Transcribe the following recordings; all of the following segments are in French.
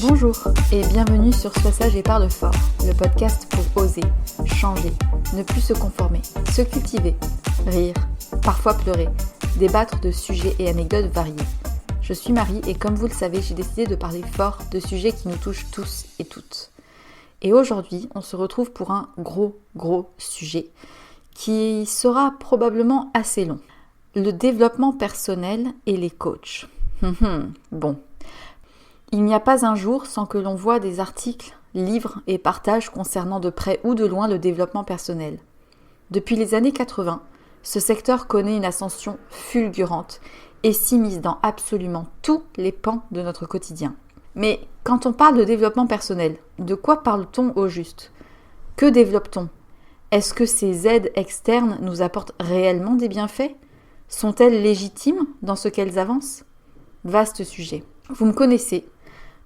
Bonjour et bienvenue sur Sois sage et parle fort, le podcast pour oser, changer, ne plus se conformer, se cultiver, rire, parfois pleurer, débattre de sujets et anecdotes variés. Je suis Marie et comme vous le savez, j'ai décidé de parler fort de sujets qui nous touchent tous et toutes. Et aujourd'hui, on se retrouve pour un gros sujet qui sera probablement assez long. Le développement personnel et les coachs. Bon. Il n'y a pas un jour sans que l'on voit des articles, livres et partages concernant de près ou de loin le développement personnel. Depuis les années 80, ce secteur connaît une ascension fulgurante et s'immisce dans absolument tous les pans de notre quotidien. Mais quand on parle de développement personnel, de quoi parle-t-on au juste ? Que développe-t-on ? Est-ce que ces aides externes nous apportent réellement des bienfaits ? Sont-elles légitimes dans ce qu'elles avancent ? Vaste sujet. Vous me connaissez.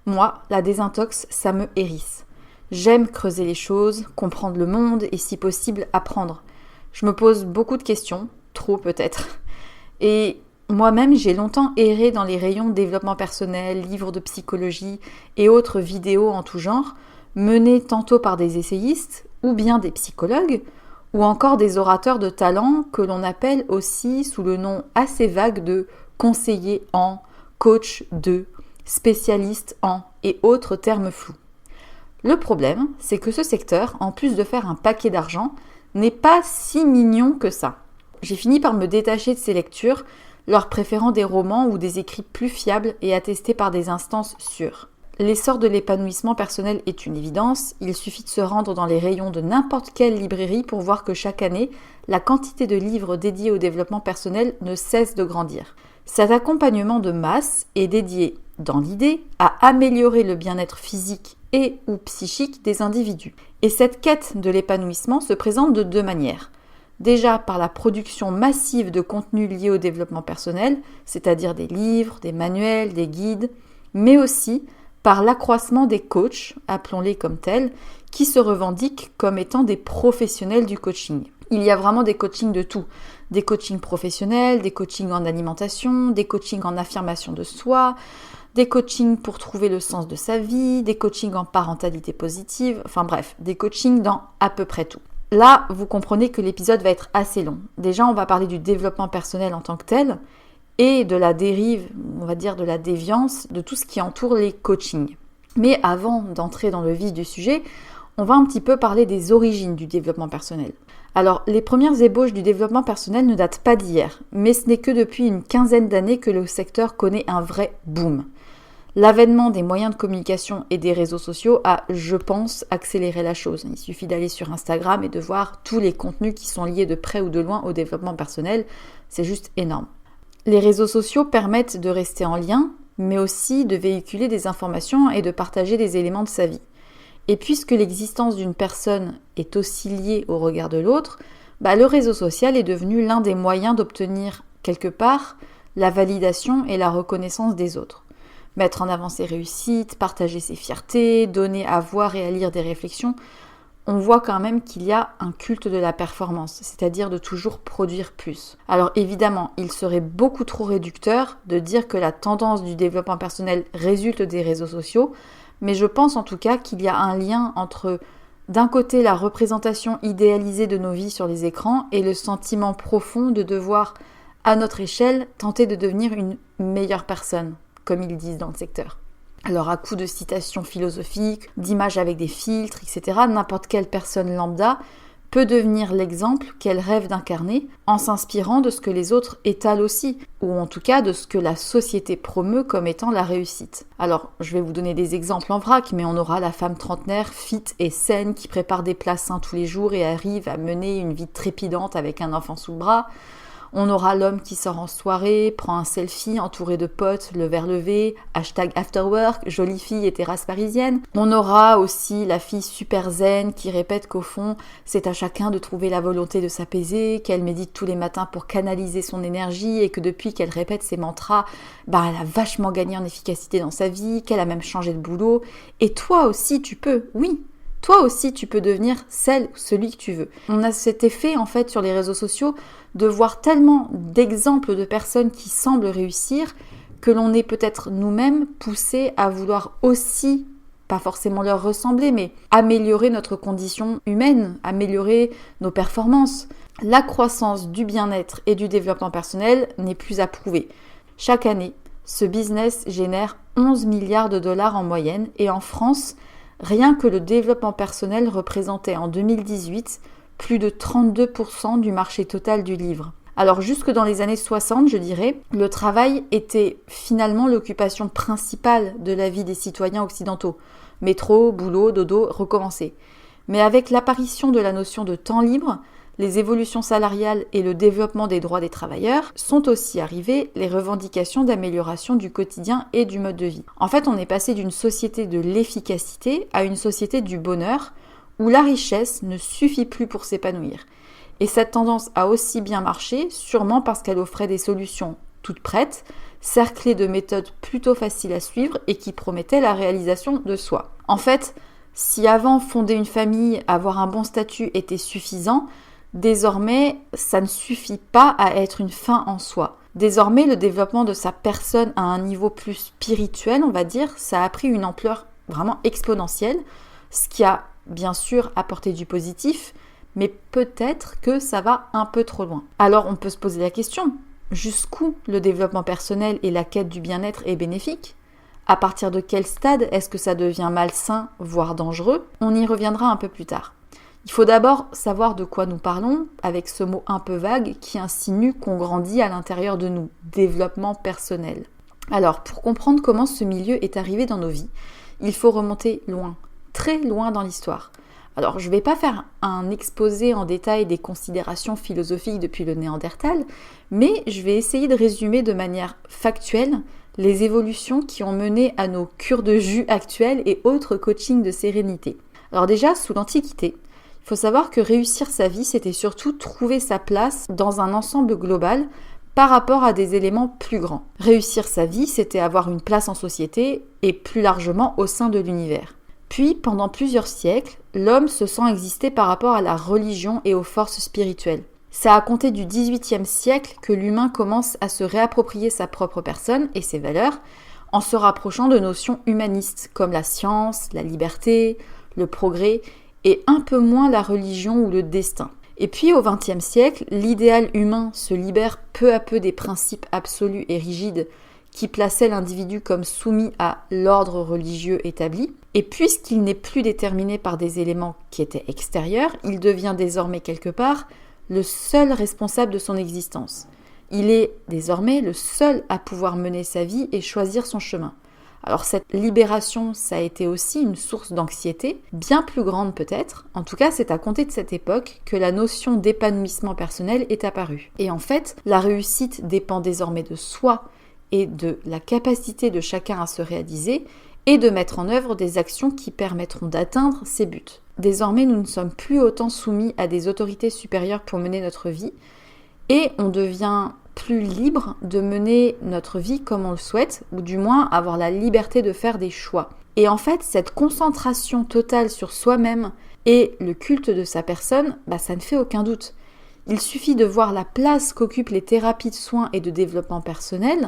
Moi, la désintox, ça me hérisse. J'aime creuser les choses, comprendre le monde et si possible apprendre. Je me pose beaucoup de questions, trop peut-être. Et moi-même, j'ai longtemps erré dans les rayons développement personnel, livres de psychologie et autres vidéos en tout genre, menées tantôt par des essayistes ou bien des psychologues, ou encore des orateurs de talent que l'on appelle aussi sous le nom assez vague de conseiller en, coach de, spécialiste en et autres termes flous. Le problème, c'est que ce secteur, en plus de faire un paquet d'argent, n'est pas si mignon que ça. J'ai fini par me détacher de ces lectures, leur préférant des romans ou des écrits plus fiables et attestés par des instances sûres. L'essor de l'épanouissement personnel est une évidence, il suffit de se rendre dans les rayons de n'importe quelle librairie pour voir que chaque année, la quantité de livres dédiés au développement personnel ne cesse de grandir. Cet accompagnement de masse est dédié, dans l'idée, à améliorer le bien-être physique et ou psychique des individus. Et cette quête de l'épanouissement se présente de deux manières. Déjà par la production massive de contenus liés au développement personnel, c'est-à-dire des livres, des manuels, des guides, mais aussi par l'accroissement des coachs, appelons-les comme tels, qui se revendiquent comme étant des professionnels du coaching. Il y a vraiment des coachings de tout. Des coachings professionnels, des coachings en alimentation, des coachings en affirmation de soi, des coachings pour trouver le sens de sa vie, des coachings en parentalité positive, enfin bref, des coachings dans à peu près tout. Là, vous comprenez que l'épisode va être assez long. Déjà, on va parler du développement personnel en tant que tel et de la dérive, on va dire de la déviance, de tout ce qui entoure les coachings. Mais avant d'entrer dans le vif du sujet, on va un petit peu parler des origines du développement personnel. Alors, les premières ébauches du développement personnel ne datent pas d'hier, mais ce n'est que depuis une quinzaine d'années que le secteur connaît un vrai boom. L'avènement des moyens de communication et des réseaux sociaux a, je pense, accéléré la chose. Il suffit d'aller sur Instagram et de voir tous les contenus qui sont liés de près ou de loin au développement personnel. C'est juste énorme. Les réseaux sociaux permettent de rester en lien, mais aussi de véhiculer des informations et de partager des éléments de sa vie. Et puisque l'existence d'une personne est aussi liée au regard de l'autre, le réseau social est devenu l'un des moyens d'obtenir, quelque part, la validation et la reconnaissance des autres. Mettre en avant ses réussites, partager ses fiertés, donner à voir et à lire des réflexions, on voit quand même qu'il y a un culte de la performance, c'est-à-dire de toujours produire plus. Alors évidemment, il serait beaucoup trop réducteur de dire que la tendance du développement personnel résulte des réseaux sociaux, mais je pense en tout cas qu'il y a un lien entre, d'un côté, la représentation idéalisée de nos vies sur les écrans et le sentiment profond de devoir, à notre échelle, tenter de devenir une meilleure personne, comme ils disent dans le secteur. Alors à coup de citations philosophiques, d'images avec des filtres, etc., n'importe quelle personne lambda peut devenir l'exemple qu'elle rêve d'incarner en s'inspirant de ce que les autres étalent aussi, ou en tout cas de ce que la société promeut comme étant la réussite. Alors, je vais vous donner des exemples en vrac, mais on aura la femme trentenaire, fit et saine, qui prépare des plats sains tous les jours et arrive à mener une vie trépidante avec un enfant sous le bras. On aura l'homme qui sort en soirée, prend un selfie entouré de potes, le verre levé, #afterwork, jolie fille et terrasse parisienne. On aura aussi la fille super zen qui répète qu'au fond, c'est à chacun de trouver la volonté de s'apaiser, qu'elle médite tous les matins pour canaliser son énergie et que depuis qu'elle répète ses mantras, elle a vachement gagné en efficacité dans sa vie, qu'elle a même changé de boulot. Et toi aussi tu peux, oui. Toi aussi, tu peux devenir celle ou celui que tu veux. On a cet effet, en fait, sur les réseaux sociaux, de voir tellement d'exemples de personnes qui semblent réussir que l'on est peut-être nous-mêmes poussés à vouloir aussi, pas forcément leur ressembler, mais améliorer notre condition humaine, améliorer nos performances. La croissance du bien-être et du développement personnel n'est plus à prouver. Chaque année, ce business génère 11 milliards de dollars en moyenne et en France, rien que le développement personnel représentait en 2018 plus de 32% du marché total du livre. Alors jusque dans les années 60, je dirais, le travail était finalement l'occupation principale de la vie des citoyens occidentaux. Métro, boulot, dodo, recommencer. Mais avec l'apparition de la notion de temps libre, les évolutions salariales et le développement des droits des travailleurs, sont aussi arrivées les revendications d'amélioration du quotidien et du mode de vie. En fait, on est passé d'une société de l'efficacité à une société du bonheur, où la richesse ne suffit plus pour s'épanouir. Et cette tendance a aussi bien marché, sûrement parce qu'elle offrait des solutions toutes prêtes, cerclées de méthodes plutôt faciles à suivre et qui promettaient la réalisation de soi. En fait, si avant fonder une famille, avoir un bon statut était suffisant, désormais, ça ne suffit pas à être une fin en soi. Désormais, le développement de sa personne à un niveau plus spirituel, on va dire, ça a pris une ampleur vraiment exponentielle, ce qui a bien sûr apporté du positif, mais peut-être que ça va un peu trop loin. Alors on peut se poser la question, jusqu'où le développement personnel et la quête du bien-être est bénéfique ? À partir de quel stade est-ce que ça devient malsain, voire dangereux ? On y reviendra un peu plus tard. Il faut d'abord savoir de quoi nous parlons avec ce mot un peu vague qui insinue qu'on grandit à l'intérieur de nous, développement personnel. Alors, pour comprendre comment ce milieu est arrivé dans nos vies, il faut remonter loin, très loin dans l'histoire. Alors, je ne vais pas faire un exposé en détail des considérations philosophiques depuis le Néandertal, mais je vais essayer de résumer de manière factuelle les évolutions qui ont mené à nos cures de jus actuelles et autres coachings de sérénité. Alors déjà, sous l'Antiquité, il faut savoir que réussir sa vie, c'était surtout trouver sa place dans un ensemble global par rapport à des éléments plus grands. Réussir sa vie, c'était avoir une place en société et plus largement au sein de l'univers. Puis, pendant plusieurs siècles, l'homme se sent exister par rapport à la religion et aux forces spirituelles. C'est à compter du XVIIIe siècle que l'humain commence à se réapproprier sa propre personne et ses valeurs en se rapprochant de notions humanistes comme la science, la liberté, le progrès et un peu moins la religion ou le destin. Et puis au XXe siècle, l'idéal humain se libère peu à peu des principes absolus et rigides qui plaçaient l'individu comme soumis à l'ordre religieux établi. Et puisqu'il n'est plus déterminé par des éléments qui étaient extérieurs, il devient désormais quelque part le seul responsable de son existence. Il est désormais le seul à pouvoir mener sa vie et choisir son chemin. Alors cette libération, ça a été aussi une source d'anxiété, bien plus grande peut-être. En tout cas, c'est à compter de cette époque que la notion d'épanouissement personnel est apparue. Et en fait, la réussite dépend désormais de soi et de la capacité de chacun à se réaliser et de mettre en œuvre des actions qui permettront d'atteindre ses buts. Désormais, nous ne sommes plus autant soumis à des autorités supérieures pour mener notre vie et on devient plus libre de mener notre vie comme on le souhaite, ou du moins avoir la liberté de faire des choix. Et en fait, cette concentration totale sur soi-même et le culte de sa personne, ça ne fait aucun doute. Il suffit de voir la place qu'occupent les thérapies de soins et de développement personnel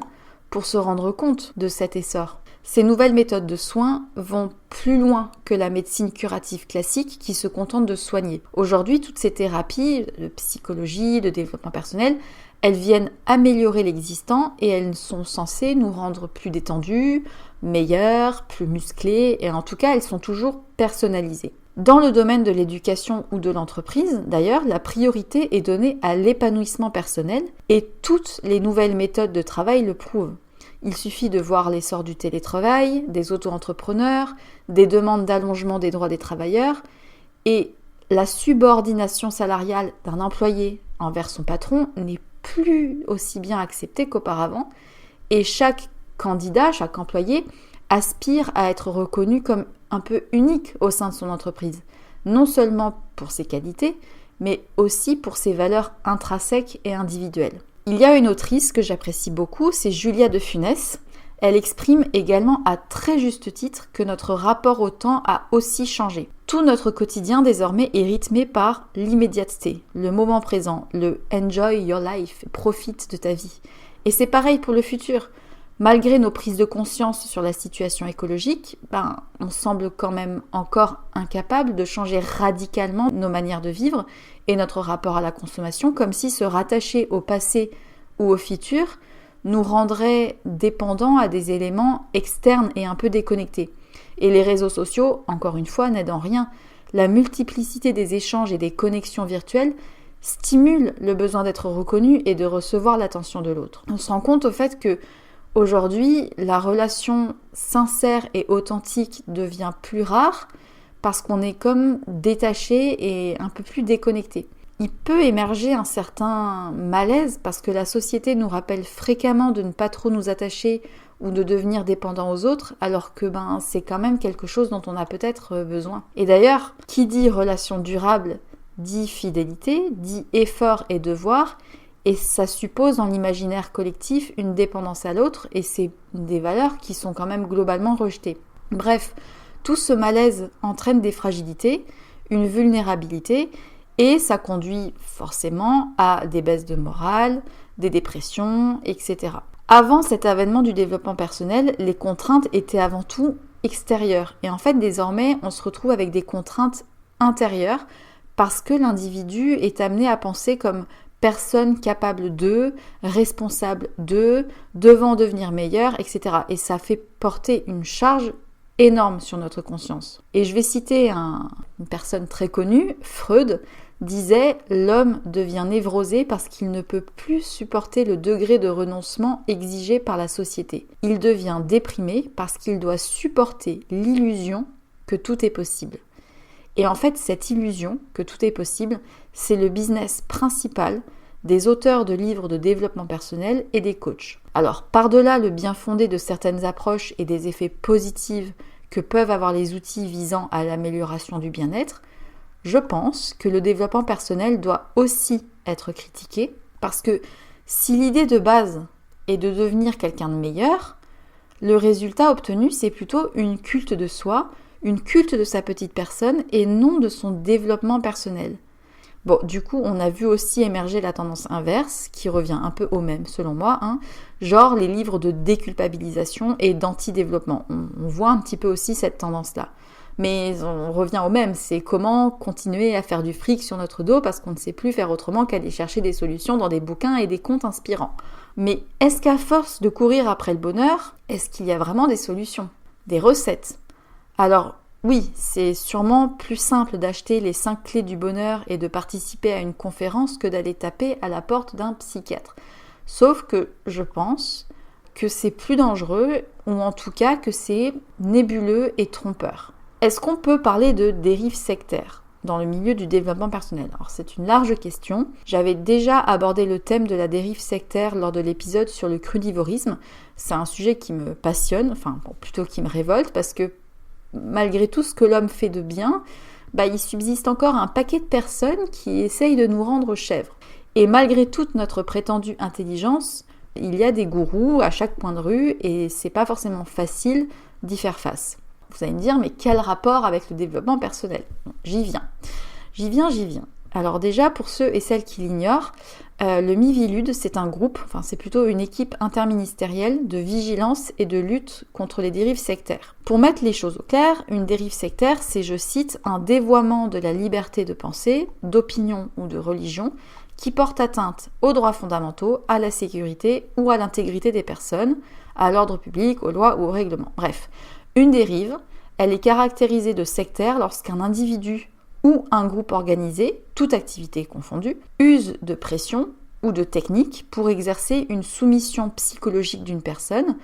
pour se rendre compte de cet essor. Ces nouvelles méthodes de soins vont plus loin que la médecine curative classique qui se contente de soigner. Aujourd'hui, toutes ces thérapies de psychologie, de développement personnel, elles viennent améliorer l'existant et elles sont censées nous rendre plus détendus, meilleurs, plus musclés et en tout cas, elles sont toujours personnalisées. Dans le domaine de l'éducation ou de l'entreprise, d'ailleurs, la priorité est donnée à l'épanouissement personnel et toutes les nouvelles méthodes de travail le prouvent. Il suffit de voir l'essor du télétravail, des auto-entrepreneurs, des demandes d'allongement des droits des travailleurs et la subordination salariale d'un employé envers son patron n'est plus aussi bien acceptée qu'auparavant et chaque candidat, chaque employé aspire à être reconnu comme un peu unique au sein de son entreprise, non seulement pour ses qualités, mais aussi pour ses valeurs intrinsèques et individuelles. Il y a une autrice que j'apprécie beaucoup, c'est Julia de Funès. Elle exprime également à très juste titre que notre rapport au temps a aussi changé. Tout notre quotidien désormais est rythmé par l'immédiateté, le moment présent, le « enjoy your life », profite de ta vie. Et c'est pareil pour le futur. Malgré nos prises de conscience sur la situation écologique, on semble quand même encore incapable de changer radicalement nos manières de vivre et notre rapport à la consommation, comme si se rattacher au passé ou au futur nous rendrait dépendants à des éléments externes et un peu déconnectés. Et les réseaux sociaux, encore une fois, n'aident en rien. La multiplicité des échanges et des connexions virtuelles stimule le besoin d'être reconnu et de recevoir l'attention de l'autre. On se rend compte au fait que aujourd'hui, la relation sincère et authentique devient plus rare parce qu'on est comme détaché et un peu plus déconnecté. Il peut émerger un certain malaise parce que la société nous rappelle fréquemment de ne pas trop nous attacher ou de devenir dépendant aux autres, alors que c'est quand même quelque chose dont on a peut-être besoin. Et d'ailleurs, qui dit relation durable dit fidélité, dit effort et devoir, et ça suppose dans l'imaginaire collectif une dépendance à l'autre, et c'est des valeurs qui sont quand même globalement rejetées. Bref, tout ce malaise entraîne des fragilités, une vulnérabilité, et ça conduit forcément à des baisses de morale, des dépressions, etc. Avant cet avènement du développement personnel, les contraintes étaient avant tout extérieures. Et en fait, désormais, on se retrouve avec des contraintes intérieures parce que l'individu est amené à penser comme personne capable de, responsable de, devant devenir meilleur, etc. Et ça fait porter une charge énorme sur notre conscience. Et je vais citer une personne très connue, Freud, disait « L'homme devient névrosé parce qu'il ne peut plus supporter le degré de renoncement exigé par la société. Il devient déprimé parce qu'il doit supporter l'illusion que tout est possible. » Et en fait, cette illusion que tout est possible, c'est le business principal des auteurs de livres de développement personnel et des coachs. Alors, par-delà le bien fondé de certaines approches et des effets positifs que peuvent avoir les outils visant à l'amélioration du bien-être, je pense que le développement personnel doit aussi être critiqué parce que si l'idée de base est de devenir quelqu'un de meilleur, le résultat obtenu c'est plutôt une culte de soi, une culte de sa petite personne et non de son développement personnel. Bon, du coup, on a vu aussi émerger la tendance inverse, qui revient un peu au même selon moi, genre les livres de déculpabilisation et d'anti-développement. On voit un petit peu aussi cette tendance-là. Mais on revient au même, c'est comment continuer à faire du fric sur notre dos parce qu'on ne sait plus faire autrement qu'aller chercher des solutions dans des bouquins et des contes inspirants. Mais est-ce qu'à force de courir après le bonheur, est-ce qu'il y a vraiment des solutions, des recettes ? Alors oui, c'est sûrement plus simple d'acheter les 5 clés du bonheur et de participer à une conférence que d'aller taper à la porte d'un psychiatre. Sauf que je pense que c'est plus dangereux, ou en tout cas que c'est nébuleux et trompeur. Est-ce qu'on peut parler de dérive sectaire dans le milieu du développement personnel ? Alors c'est une large question. J'avais déjà abordé le thème de la dérive sectaire lors de l'épisode sur le crudivorisme. C'est un sujet qui me passionne, plutôt qui me révolte, parce que malgré tout ce que l'homme fait de bien, il subsiste encore un paquet de personnes qui essayent de nous rendre chèvres. Et malgré toute notre prétendue intelligence, il y a des gourous à chaque coin de rue et c'est pas forcément facile d'y faire face. Vous allez me dire, mais quel rapport avec le développement personnel ? J'y viens. Alors déjà, pour ceux et celles qui l'ignorent, le Miviludes, c'est un groupe, c'est plutôt une équipe interministérielle de vigilance et de lutte contre les dérives sectaires. Pour mettre les choses au clair, une dérive sectaire, c'est, je cite, un dévoiement de la liberté de pensée, d'opinion ou de religion qui porte atteinte aux droits fondamentaux, à la sécurité ou à l'intégrité des personnes, à l'ordre public, aux lois ou aux règlements. Bref, une dérive, elle est caractérisée de sectaire lorsqu'un individu ou un groupe organisé, toute activité confondue, use de pression ou de techniques pour exercer une soumission psychologique d'une personne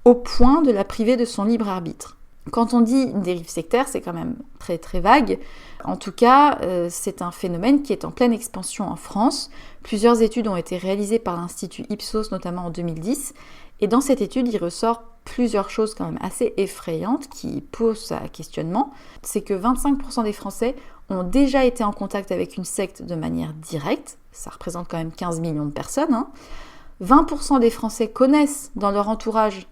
au point de la priver de son libre arbitre. Quand on dit une dérive sectaire, c'est quand même très très vague. En tout cas, c'est un phénomène qui est en pleine expansion en France. Plusieurs études ont été réalisées par l'Institut Ipsos, notamment en 2010. Et dans cette étude, il ressort plusieurs choses quand même assez effrayantes qui posent à questionnement. C'est que 25% des Français ont déjà été en contact avec une secte de manière directe. Ça représente quand même 15 millions de personnes. 20% des Français connaissent dans leur entourage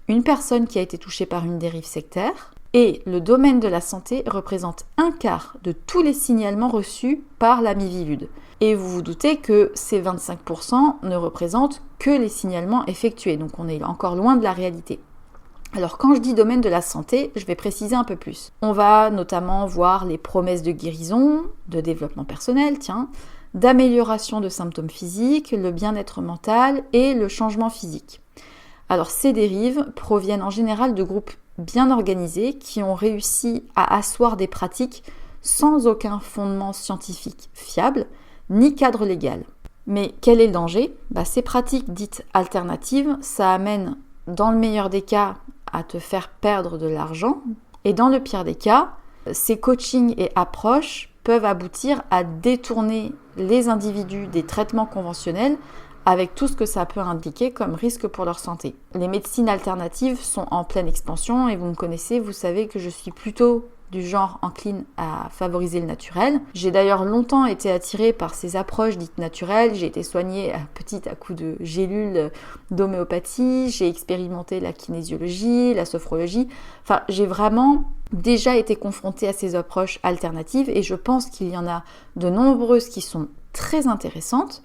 une personne qui a été touchée par une dérive sectaire. Et le domaine de la santé représente 1/4 de tous les signalements reçus par la Miviludes. Et vous vous doutez que ces 25% ne représentent que les signalements effectués, donc on est encore loin de la réalité. Alors quand je dis domaine de la santé, je vais préciser un peu plus. On va notamment voir les promesses de guérison, de développement personnel, d'amélioration de symptômes physiques, le bien-être mental et le changement physique. Alors ces dérives proviennent en général de groupes bien organisés qui ont réussi à asseoir des pratiques sans aucun fondement scientifique fiable, ni cadre légal. Mais quel est le danger ? Ces pratiques dites alternatives, ça amène dans le meilleur des cas à te faire perdre de l'argent et dans le pire des cas, ces coachings et approches peuvent aboutir à détourner les individus des traitements conventionnels avec tout ce que ça peut impliquer comme risque pour leur santé. Les médecines alternatives sont en pleine expansion et vous me connaissez, vous savez que je suis plutôt du genre encline à favoriser le naturel. J'ai d'ailleurs longtemps été attirée par ces approches dites naturelles. J'ai été soignée à coups de gélules d'homéopathie, j'ai expérimenté la kinésiologie, la sophrologie. Enfin, j'ai vraiment déjà été confrontée à ces approches alternatives et je pense qu'il y en a de nombreuses qui sont très intéressantes.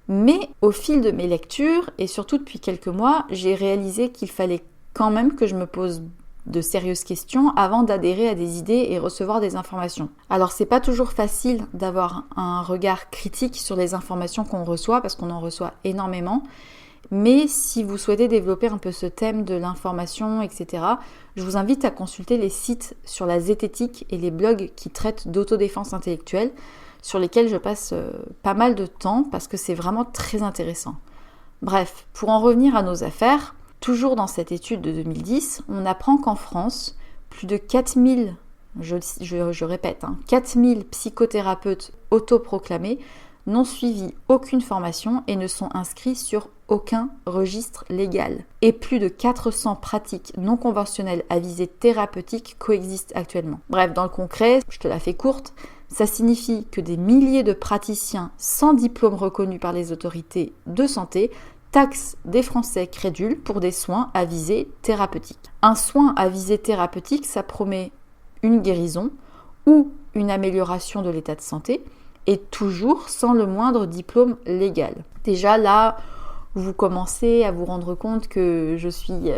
Mais au fil de mes lectures, et surtout depuis quelques mois, j'ai réalisé qu'il fallait quand même que je me pose de sérieuses questions avant d'adhérer à des idées et recevoir des informations. Alors c'est pas toujours facile d'avoir un regard critique sur les informations qu'on reçoit parce qu'on en reçoit énormément, mais si vous souhaitez développer un peu ce thème de l'information, etc., je vous invite à consulter les sites sur la zététique et les blogs qui traitent d'autodéfense intellectuelle, sur lesquels je passe pas mal de temps parce que c'est vraiment très intéressant. Bref, pour en revenir à nos affaires, toujours dans cette étude de 2010, on apprend qu'en France, plus de 4000, je répète, 4000 psychothérapeutes autoproclamés n'ont suivi aucune formation et ne sont inscrits sur aucun registre légal. Et plus de 400 pratiques non conventionnelles à visée thérapeutique coexistent actuellement. Bref, dans le concret, je te la fais courte, ça signifie que des milliers de praticiens sans diplôme reconnu par les autorités de santé taxent des Français crédules pour des soins à visée thérapeutique. Un soin à visée thérapeutique, ça promet une guérison ou une amélioration de l'état de santé, et toujours sans le moindre diplôme légal. Déjà là, vous commencez à vous rendre compte que je suis...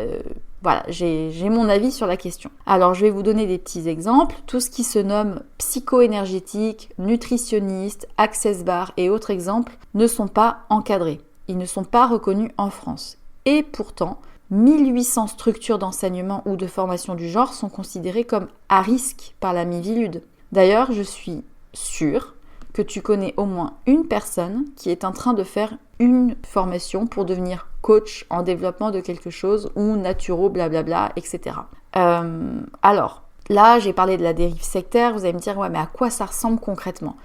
j'ai mon avis sur la question. Alors je vais vous donner des petits exemples. Tout ce qui se nomme psycho-énergétique, nutritionniste, access bar et autres exemples ne sont pas encadrés. Ils ne sont pas reconnus en France. Et pourtant, 1800 structures d'enseignement ou de formation du genre sont considérées comme à risque par la Miviludes. D'ailleurs, je suis sûre que tu connais au moins une personne qui est en train de faire une formation pour devenir coach en développement de quelque chose ou naturo, blablabla, etc. Alors, là, j'ai parlé de la dérive sectaire. Vous allez me dire, ouais, mais à quoi ça ressemble concrètement ?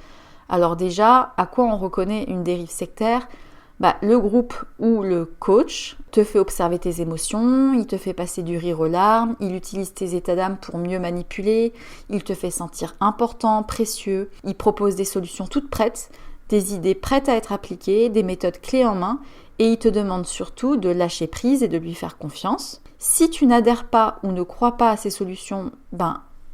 Alors déjà, à quoi on reconnaît une dérive sectaire ? Le groupe ou le coach te fait observer tes émotions, il te fait passer du rire aux larmes, il utilise tes états d'âme pour mieux manipuler, il te fait sentir important, précieux, il propose des solutions toutes prêtes, des idées prêtes à être appliquées, des méthodes clés en main, et il te demande surtout de lâcher prise et de lui faire confiance. Si tu n'adhères pas ou ne crois pas à ces solutions,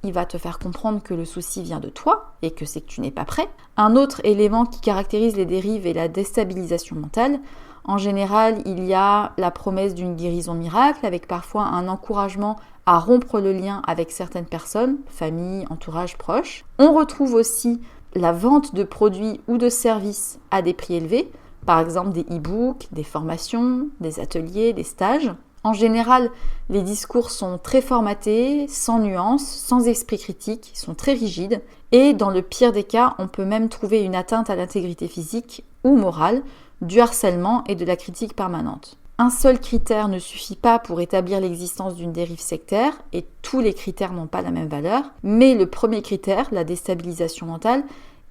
il va te faire comprendre que le souci vient de toi et que c'est que tu n'es pas prêt. Un autre élément qui caractérise les dérives est la déstabilisation mentale. En général, il y a la promesse d'une guérison miracle avec parfois un encouragement à rompre le lien avec certaines personnes, famille, entourage, proches. On retrouve aussi la vente de produits ou de services à des prix élevés, par exemple des e-books, des formations, des ateliers, des stages. En général, les discours sont très formatés, sans nuances, sans esprit critique, ils sont très rigides. Et dans le pire des cas, on peut même trouver une atteinte à l'intégrité physique ou morale, du harcèlement et de la critique permanente. Un seul critère ne suffit pas pour établir l'existence d'une dérive sectaire, et tous les critères n'ont pas la même valeur. Mais le premier critère, la déstabilisation mentale,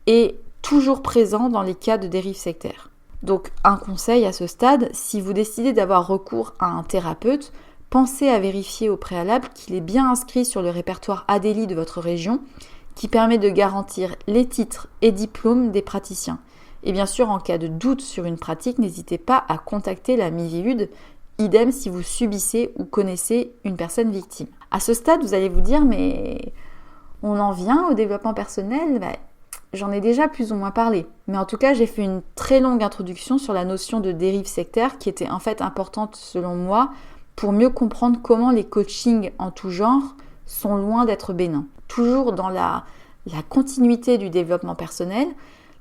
est toujours présent dans les cas de dérive sectaire. Donc un conseil à ce stade, si vous décidez d'avoir recours à un thérapeute, pensez à vérifier au préalable qu'il est bien inscrit sur le répertoire ADELI de votre région, qui permet de garantir les titres et diplômes des praticiens. Et bien sûr, en cas de doute sur une pratique, n'hésitez pas à contacter la Miviludes Idem si vous subissez ou connaissez une personne victime. À ce stade, vous allez vous dire, mais on en vient au développement personnel ? J'en ai déjà plus ou moins parlé. Mais en tout cas, j'ai fait une très longue introduction sur la notion de dérive sectaire qui était en fait importante selon moi pour mieux comprendre comment les coachings en tout genre sont loin d'être bénins. Toujours dans la continuité du développement personnel,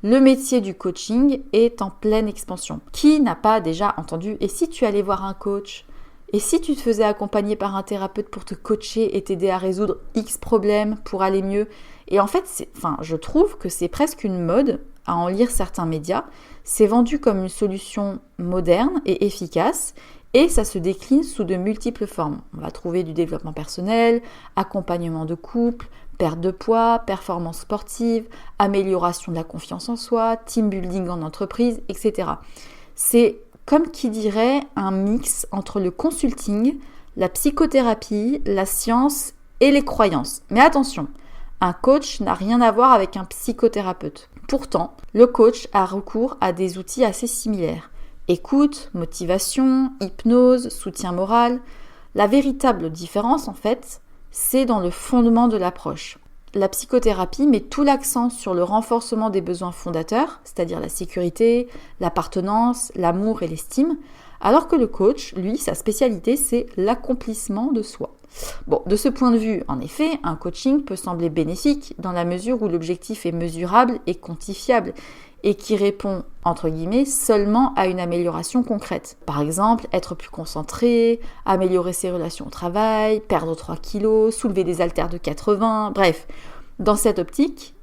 le métier du coaching est en pleine expansion. Qui n'a pas déjà entendu « Et si tu allais voir un coach ? Et si tu te faisais accompagner par un thérapeute pour te coacher et t'aider à résoudre X problèmes pour aller mieux ?» Et en fait, je trouve que c'est presque une mode à en lire certains médias. C'est vendu comme une solution moderne et efficace et ça se décline sous de multiples formes. On va trouver du développement personnel, accompagnement de couple, perte de poids, performance sportive, amélioration de la confiance en soi, team building en entreprise, etc. C'est comme qui dirait un mix entre le consulting, la psychothérapie, la science et les croyances. Mais attention, un coach n'a rien à voir avec un psychothérapeute. Pourtant, le coach a recours à des outils assez similaires. Écoute, motivation, hypnose, soutien moral. La véritable différence, en fait, c'est dans le fondement de l'approche. La psychothérapie met tout l'accent sur le renforcement des besoins fondateurs, c'est-à-dire la sécurité, l'appartenance, l'amour et l'estime, alors que le coach, lui, sa spécialité, c'est l'accomplissement de soi. Bon, de ce point de vue, en effet, un coaching peut sembler bénéfique dans la mesure où l'objectif est mesurable et quantifiable et qui répond, entre guillemets, seulement à une amélioration concrète. Par exemple, être plus concentré, améliorer ses relations au travail, perdre 3 kilos, soulever des haltères de 80, bref. Dans cette optique,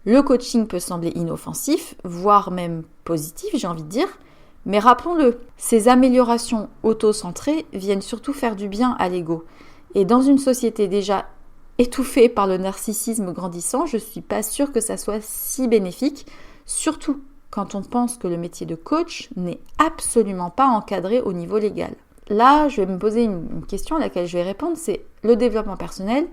le coaching peut sembler inoffensif, voire même positif, j'ai envie de dire, mais rappelons-le, ces améliorations auto-centrées viennent surtout faire du bien à l'ego. Et dans une société déjà étouffée par le narcissisme grandissant, je ne suis pas sûre que ça soit si bénéfique, surtout quand on pense que le métier de coach n'est absolument pas encadré au niveau légal. Là, je vais me poser une question à laquelle je vais répondre, c'est le développement personnel.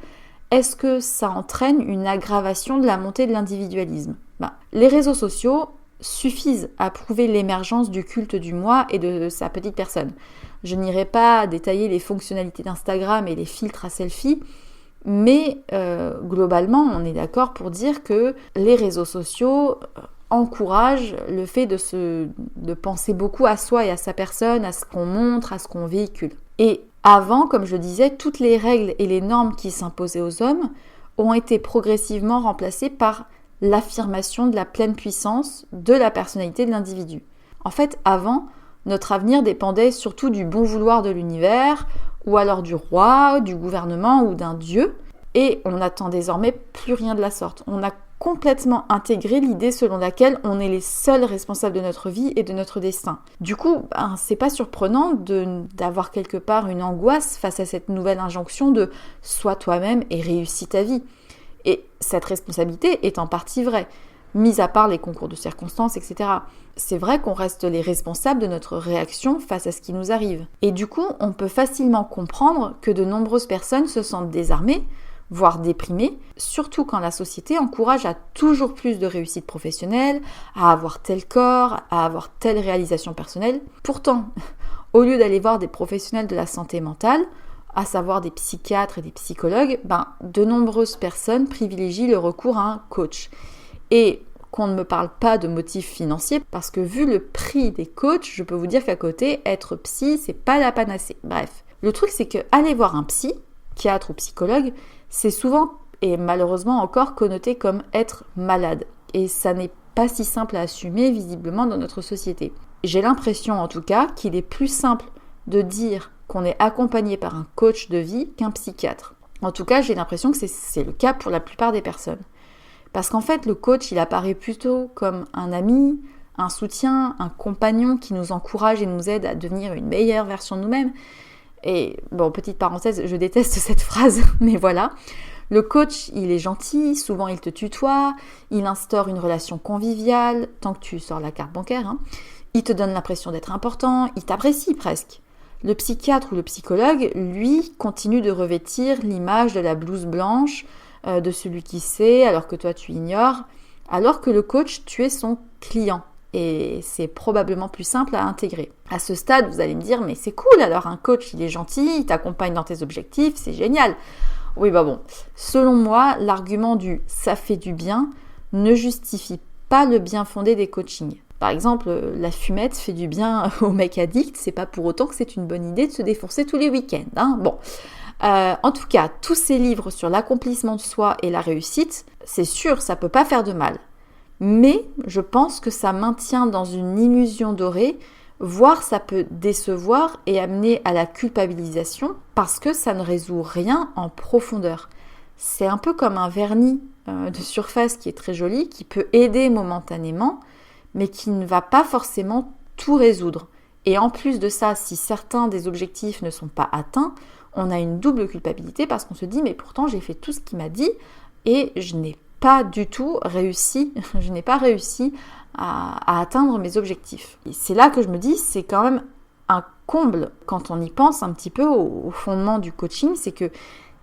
Est-ce que ça entraîne une aggravation de la montée de l'individualisme ? Les réseaux sociaux suffisent à prouver l'émergence du culte du moi et de sa petite personne. Je n'irai pas détailler les fonctionnalités d'Instagram et les filtres à selfie, mais globalement, on est d'accord pour dire que les réseaux sociaux encouragent le fait de penser beaucoup à soi et à sa personne, à ce qu'on montre, à ce qu'on véhicule. Et avant, comme je disais, toutes les règles et les normes qui s'imposaient aux hommes ont été progressivement remplacées par l'affirmation de la pleine puissance de la personnalité de l'individu. En fait, avant, notre avenir dépendait surtout du bon vouloir de l'univers, ou alors du roi, du gouvernement ou d'un dieu, et on n'attend désormais plus rien de la sorte. On a complètement intégré l'idée selon laquelle on est les seuls responsables de notre vie et de notre destin. Du coup, c'est pas surprenant d'avoir quelque part une angoisse face à cette nouvelle injonction de « sois toi-même et réussis ta vie ». Et cette responsabilité est en partie vraie, mis à part les concours de circonstances, etc. C'est vrai qu'on reste les responsables de notre réaction face à ce qui nous arrive. Et du coup, on peut facilement comprendre que de nombreuses personnes se sentent désarmées, voire déprimées, surtout quand la société encourage à toujours plus de réussite professionnelle, à avoir tel corps, à avoir telle réalisation personnelle. Pourtant, au lieu d'aller voir des professionnels de la santé mentale, à savoir des psychiatres et des psychologues, de nombreuses personnes privilégient le recours à un coach. Et qu'on ne me parle pas de motifs financiers, parce que vu le prix des coachs, je peux vous dire qu'à côté, être psy, c'est pas la panacée. Bref, le truc c'est que aller voir un psychiatre ou psychologue, c'est souvent et malheureusement encore connoté comme être malade. Et ça n'est pas si simple à assumer visiblement dans notre société. J'ai l'impression en tout cas qu'il est plus simple de dire qu'on est accompagné par un coach de vie qu'un psychiatre. En tout cas, j'ai l'impression que c'est le cas pour la plupart des personnes. Parce qu'en fait, le coach, il apparaît plutôt comme un ami, un soutien, un compagnon qui nous encourage et nous aide à devenir une meilleure version de nous-mêmes. Et bon, petite parenthèse, je déteste cette phrase, mais voilà. Le coach, il est gentil, souvent il te tutoie, il instaure une relation conviviale, tant que tu sors la carte bancaire, Il te donne l'impression d'être important, il t'apprécie presque. Le psychiatre ou le psychologue, lui, continue de revêtir l'image de la blouse blanche, de celui qui sait, alors que toi tu ignores, alors que le coach, tu es son client. et c'est probablement plus simple à intégrer. À ce stade, vous allez me dire, mais c'est cool, alors un coach, il est gentil, il t'accompagne dans tes objectifs, c'est génial. Oui, bon, selon moi, l'argument du « ça fait du bien » ne justifie pas le bien fondé des coachings. Par exemple, la fumette fait du bien aux mecs addicts, c'est pas pour autant que c'est une bonne idée de se défoncer tous les week-ends. En tout cas, tous ces livres sur l'accomplissement de soi et la réussite, c'est sûr, ça peut pas faire de mal. Mais je pense que ça maintient dans une illusion dorée, voire ça peut décevoir et amener à la culpabilisation parce que ça ne résout rien en profondeur. C'est un peu comme un vernis de surface qui est très joli, qui peut aider momentanément, mais qui ne va pas forcément tout résoudre. Et en plus de ça, si certains des objectifs ne sont pas atteints, on a une double culpabilité parce qu'on se dit « mais pourtant j'ai fait tout ce qu'il m'a dit et je n'ai pas du tout réussi, à atteindre mes objectifs. » Et c'est là que je me dis, c'est quand même un comble quand on y pense un petit peu au fondement du coaching, c'est que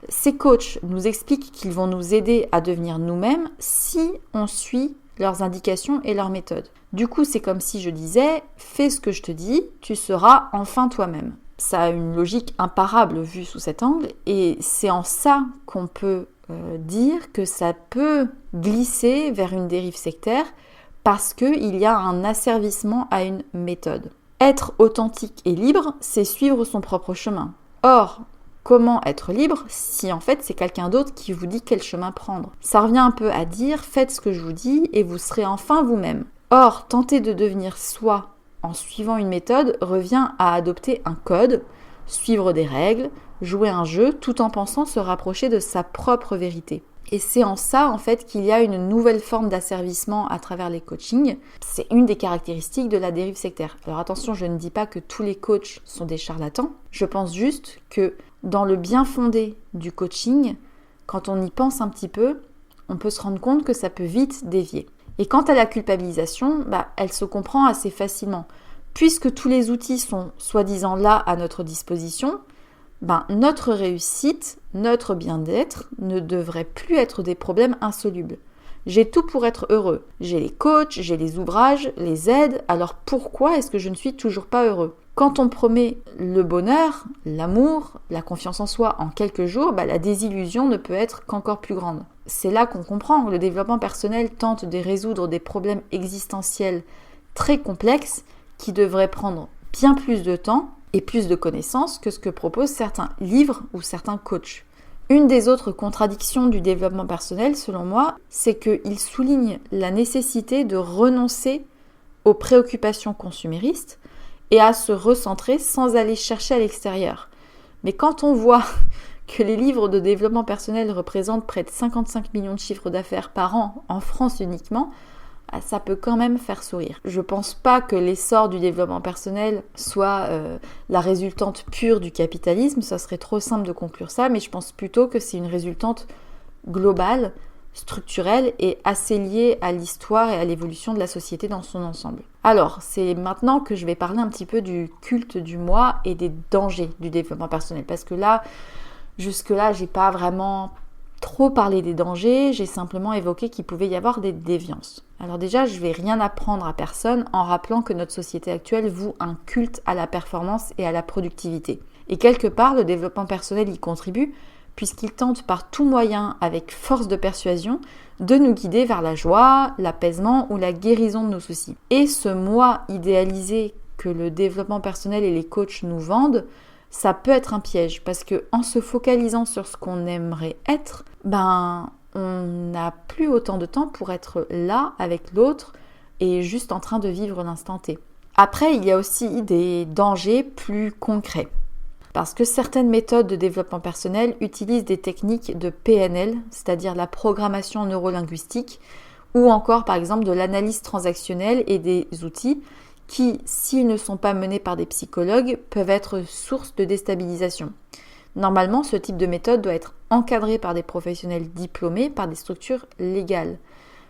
ces coachs nous expliquent qu'ils vont nous aider à devenir nous-mêmes si on suit leurs indications et leurs méthodes. Du coup, c'est comme si je disais « fais ce que je te dis, tu seras enfin toi-même ». Ça a une logique imparable vue sous cet angle et c'est en ça qu'on peut dire que ça peut glisser vers une dérive sectaire parce qu'il y a un asservissement à une méthode. Être authentique et libre, c'est suivre son propre chemin. Or, comment être libre si en fait c'est quelqu'un d'autre qui vous dit quel chemin prendre? Ça revient un peu à dire « faites ce que je vous dis et vous serez enfin vous-même ». Or, tenter de devenir soi en suivant une méthode revient à adopter un code, suivre des règles, jouer un jeu tout en pensant se rapprocher de sa propre vérité. Et c'est en ça en fait qu'il y a une nouvelle forme d'asservissement à travers les coachings. C'est une des caractéristiques de la dérive sectaire. Alors attention, je ne dis pas que tous les coachs sont des charlatans. Je pense juste que dans le bien fondé du coaching, quand on y pense un petit peu, on peut se rendre compte que ça peut vite dévier. Et quant à la culpabilisation, elle se comprend assez facilement. Puisque tous les outils sont soi-disant là à notre disposition, notre réussite, notre bien-être ne devrait plus être des problèmes insolubles. J'ai tout pour être heureux. J'ai les coachs, j'ai les ouvrages, les aides, alors pourquoi est-ce que je ne suis toujours pas heureux ? Quand on promet le bonheur, l'amour, la confiance en soi en quelques jours, la désillusion ne peut être qu'encore plus grande. C'est là qu'on comprend que le développement personnel tente de résoudre des problèmes existentiels très complexes qui devraient prendre bien plus de temps et plus de connaissances que ce que proposent certains livres ou certains coachs. Une des autres contradictions du développement personnel, selon moi, c'est qu'il souligne la nécessité de renoncer aux préoccupations consuméristes et à se recentrer sans aller chercher à l'extérieur. Mais quand on voit que les livres de développement personnel représentent près de 55 millions de chiffres d'affaires par an en France uniquement, ça peut quand même faire sourire. Je pense pas que l'essor du développement personnel soit la résultante pure du capitalisme, ça serait trop simple de conclure ça, mais je pense plutôt que c'est une résultante globale, structurelle et assez liée à l'histoire et à l'évolution de la société dans son ensemble. Alors, c'est maintenant que je vais parler un petit peu du culte du moi et des dangers du développement personnel, parce que là, jusque-là, j'ai pas vraiment trop parlé des dangers, j'ai simplement évoqué qu'il pouvait y avoir des déviances. Alors déjà, je vais rien apprendre à personne en rappelant que notre société actuelle voue un culte à la performance et à la productivité. Et quelque part, le développement personnel y contribue, puisqu'il tente par tout moyen, avec force de persuasion, de nous guider vers la joie, l'apaisement ou la guérison de nos soucis. Et ce moi idéalisé que le développement personnel et les coachs nous vendent, ça peut être un piège, parce que en se focalisant sur ce qu'on aimerait être, on n'a plus autant de temps pour être là avec l'autre et juste en train de vivre l'instant T. Après, il y a aussi des dangers plus concrets. Parce que certaines méthodes de développement personnel utilisent des techniques de PNL, c'est-à-dire la programmation neurolinguistique, ou encore par exemple de l'analyse transactionnelle et des outils qui, s'ils ne sont pas menés par des psychologues, peuvent être source de déstabilisation. Normalement, ce type de méthode doit être encadré par des professionnels diplômés, par des structures légales.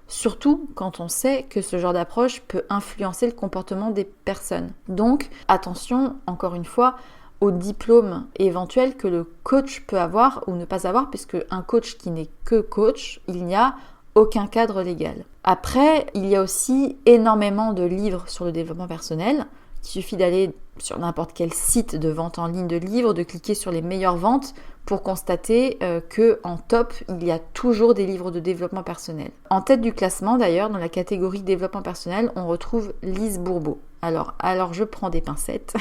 Surtout quand on sait que ce genre d'approche peut influencer le comportement des personnes. Donc, attention, encore une fois, au diplôme éventuel que le coach peut avoir ou ne pas avoir, puisque un coach qui n'est que coach, il n'y a aucun cadre légal. Après, il y a aussi énormément de livres sur le développement personnel. Il suffit d'aller sur n'importe quel site de vente en ligne de livres, de cliquer sur les meilleures ventes pour constater qu'en top, il y a toujours des livres de développement personnel. En tête du classement d'ailleurs, dans la catégorie développement personnel, on retrouve Lise Bourbeau. Alors je prends des pincettes.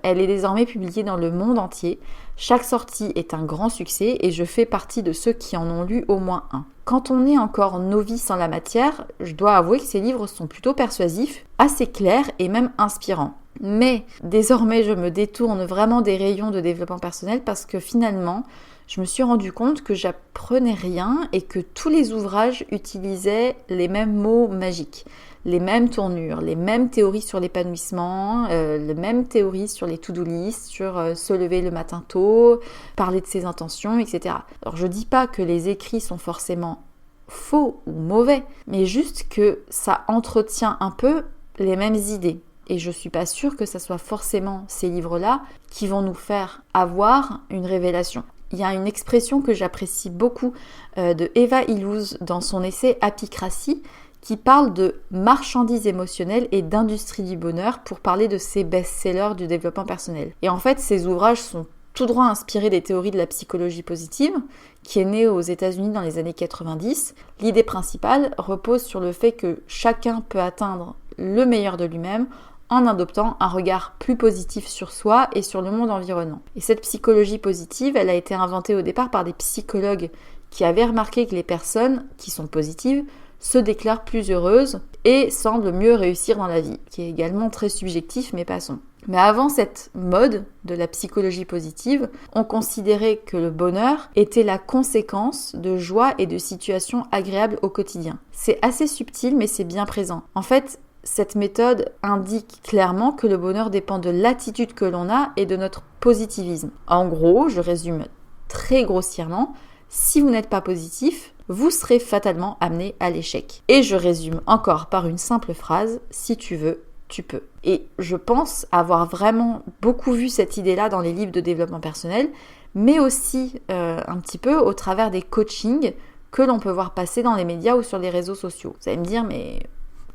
Elle est désormais publiée dans le monde entier. Chaque sortie est un grand succès et je fais partie de ceux qui en ont lu au moins un. Quand on est encore novice en la matière, je dois avouer que ces livres sont plutôt persuasifs, assez clairs et même inspirants. Mais désormais, je me détourne vraiment des rayons de développement personnel parce que finalement, je me suis rendu compte que j'apprenais rien et que tous les ouvrages utilisaient les mêmes mots magiques, les mêmes tournures, les mêmes théories sur l'épanouissement, les mêmes théories sur les to-do list, sur se lever le matin tôt, parler de ses intentions, etc. Alors je dis pas que les écrits sont forcément faux ou mauvais, mais juste que ça entretient un peu les mêmes idées. Et je suis pas sûre que ce soit forcément ces livres-là qui vont nous faire avoir une révélation. Il y a une expression que j'apprécie beaucoup de Eva Illouz dans son essai Apicratie qui parle de marchandises émotionnelles et d'industrie du bonheur pour parler de ces best-sellers du développement personnel. Et en fait, ces ouvrages sont tout droit inspirés des théories de la psychologie positive, qui est née aux États-Unis dans les années 90. L'idée principale repose sur le fait que chacun peut atteindre le meilleur de lui-même en adoptant un regard plus positif sur soi et sur le monde environnant. Et cette psychologie positive, elle a été inventée au départ par des psychologues qui avaient remarqué que les personnes qui sont positives se déclarent plus heureuses et semblent mieux réussir dans la vie, qui est également très subjectif, mais passons. Mais avant cette mode de la psychologie positive, on considérait que le bonheur était la conséquence de joie et de situations agréables au quotidien. C'est assez subtil, mais c'est bien présent. En fait, cette méthode indique clairement que le bonheur dépend de l'attitude que l'on a et de notre positivisme. En gros, je résume très grossièrement, si vous n'êtes pas positif, vous serez fatalement amené à l'échec. Et je résume encore par une simple phrase, si tu veux, tu peux. Et je pense avoir vraiment beaucoup vu cette idée-là dans les livres de développement personnel, mais aussi un petit peu au travers des coachings que l'on peut voir passer dans les médias ou sur les réseaux sociaux. Vous allez me dire, mais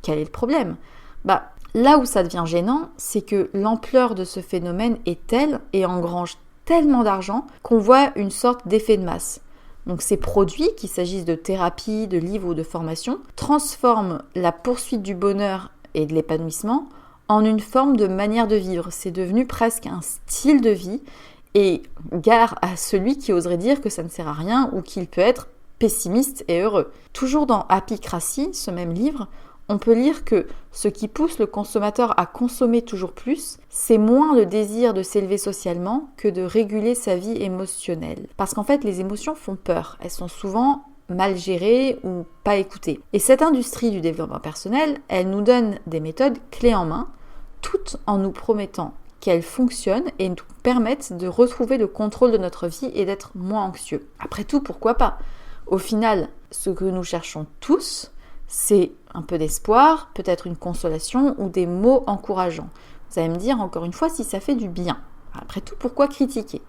quel est le problème ? Là où ça devient gênant, c'est que l'ampleur de ce phénomène est telle et engrange tellement d'argent qu'on voit une sorte d'effet de masse. Donc ces produits, qu'il s'agisse de thérapie, de livres ou de formation, transforment la poursuite du bonheur et de l'épanouissement en une forme de manière de vivre. C'est devenu presque un style de vie et gare à celui qui oserait dire que ça ne sert à rien ou qu'il peut être pessimiste et heureux. Toujours dans Apicratie, ce même livre, on peut lire que ce qui pousse le consommateur à consommer toujours plus, c'est moins le désir de s'élever socialement que de réguler sa vie émotionnelle. Parce qu'en fait, les émotions font peur. Elles sont souvent mal gérées ou pas écoutées. Et cette industrie du développement personnel, elle nous donne des méthodes clés en main, toutes en nous promettant qu'elles fonctionnent et nous permettent de retrouver le contrôle de notre vie et d'être moins anxieux. Après tout, pourquoi pas ? Au final, ce que nous cherchons tous, c'est un peu d'espoir, peut-être une consolation ou des mots encourageants. Vous allez me dire encore une fois si ça fait du bien. Après tout, pourquoi critiquer ?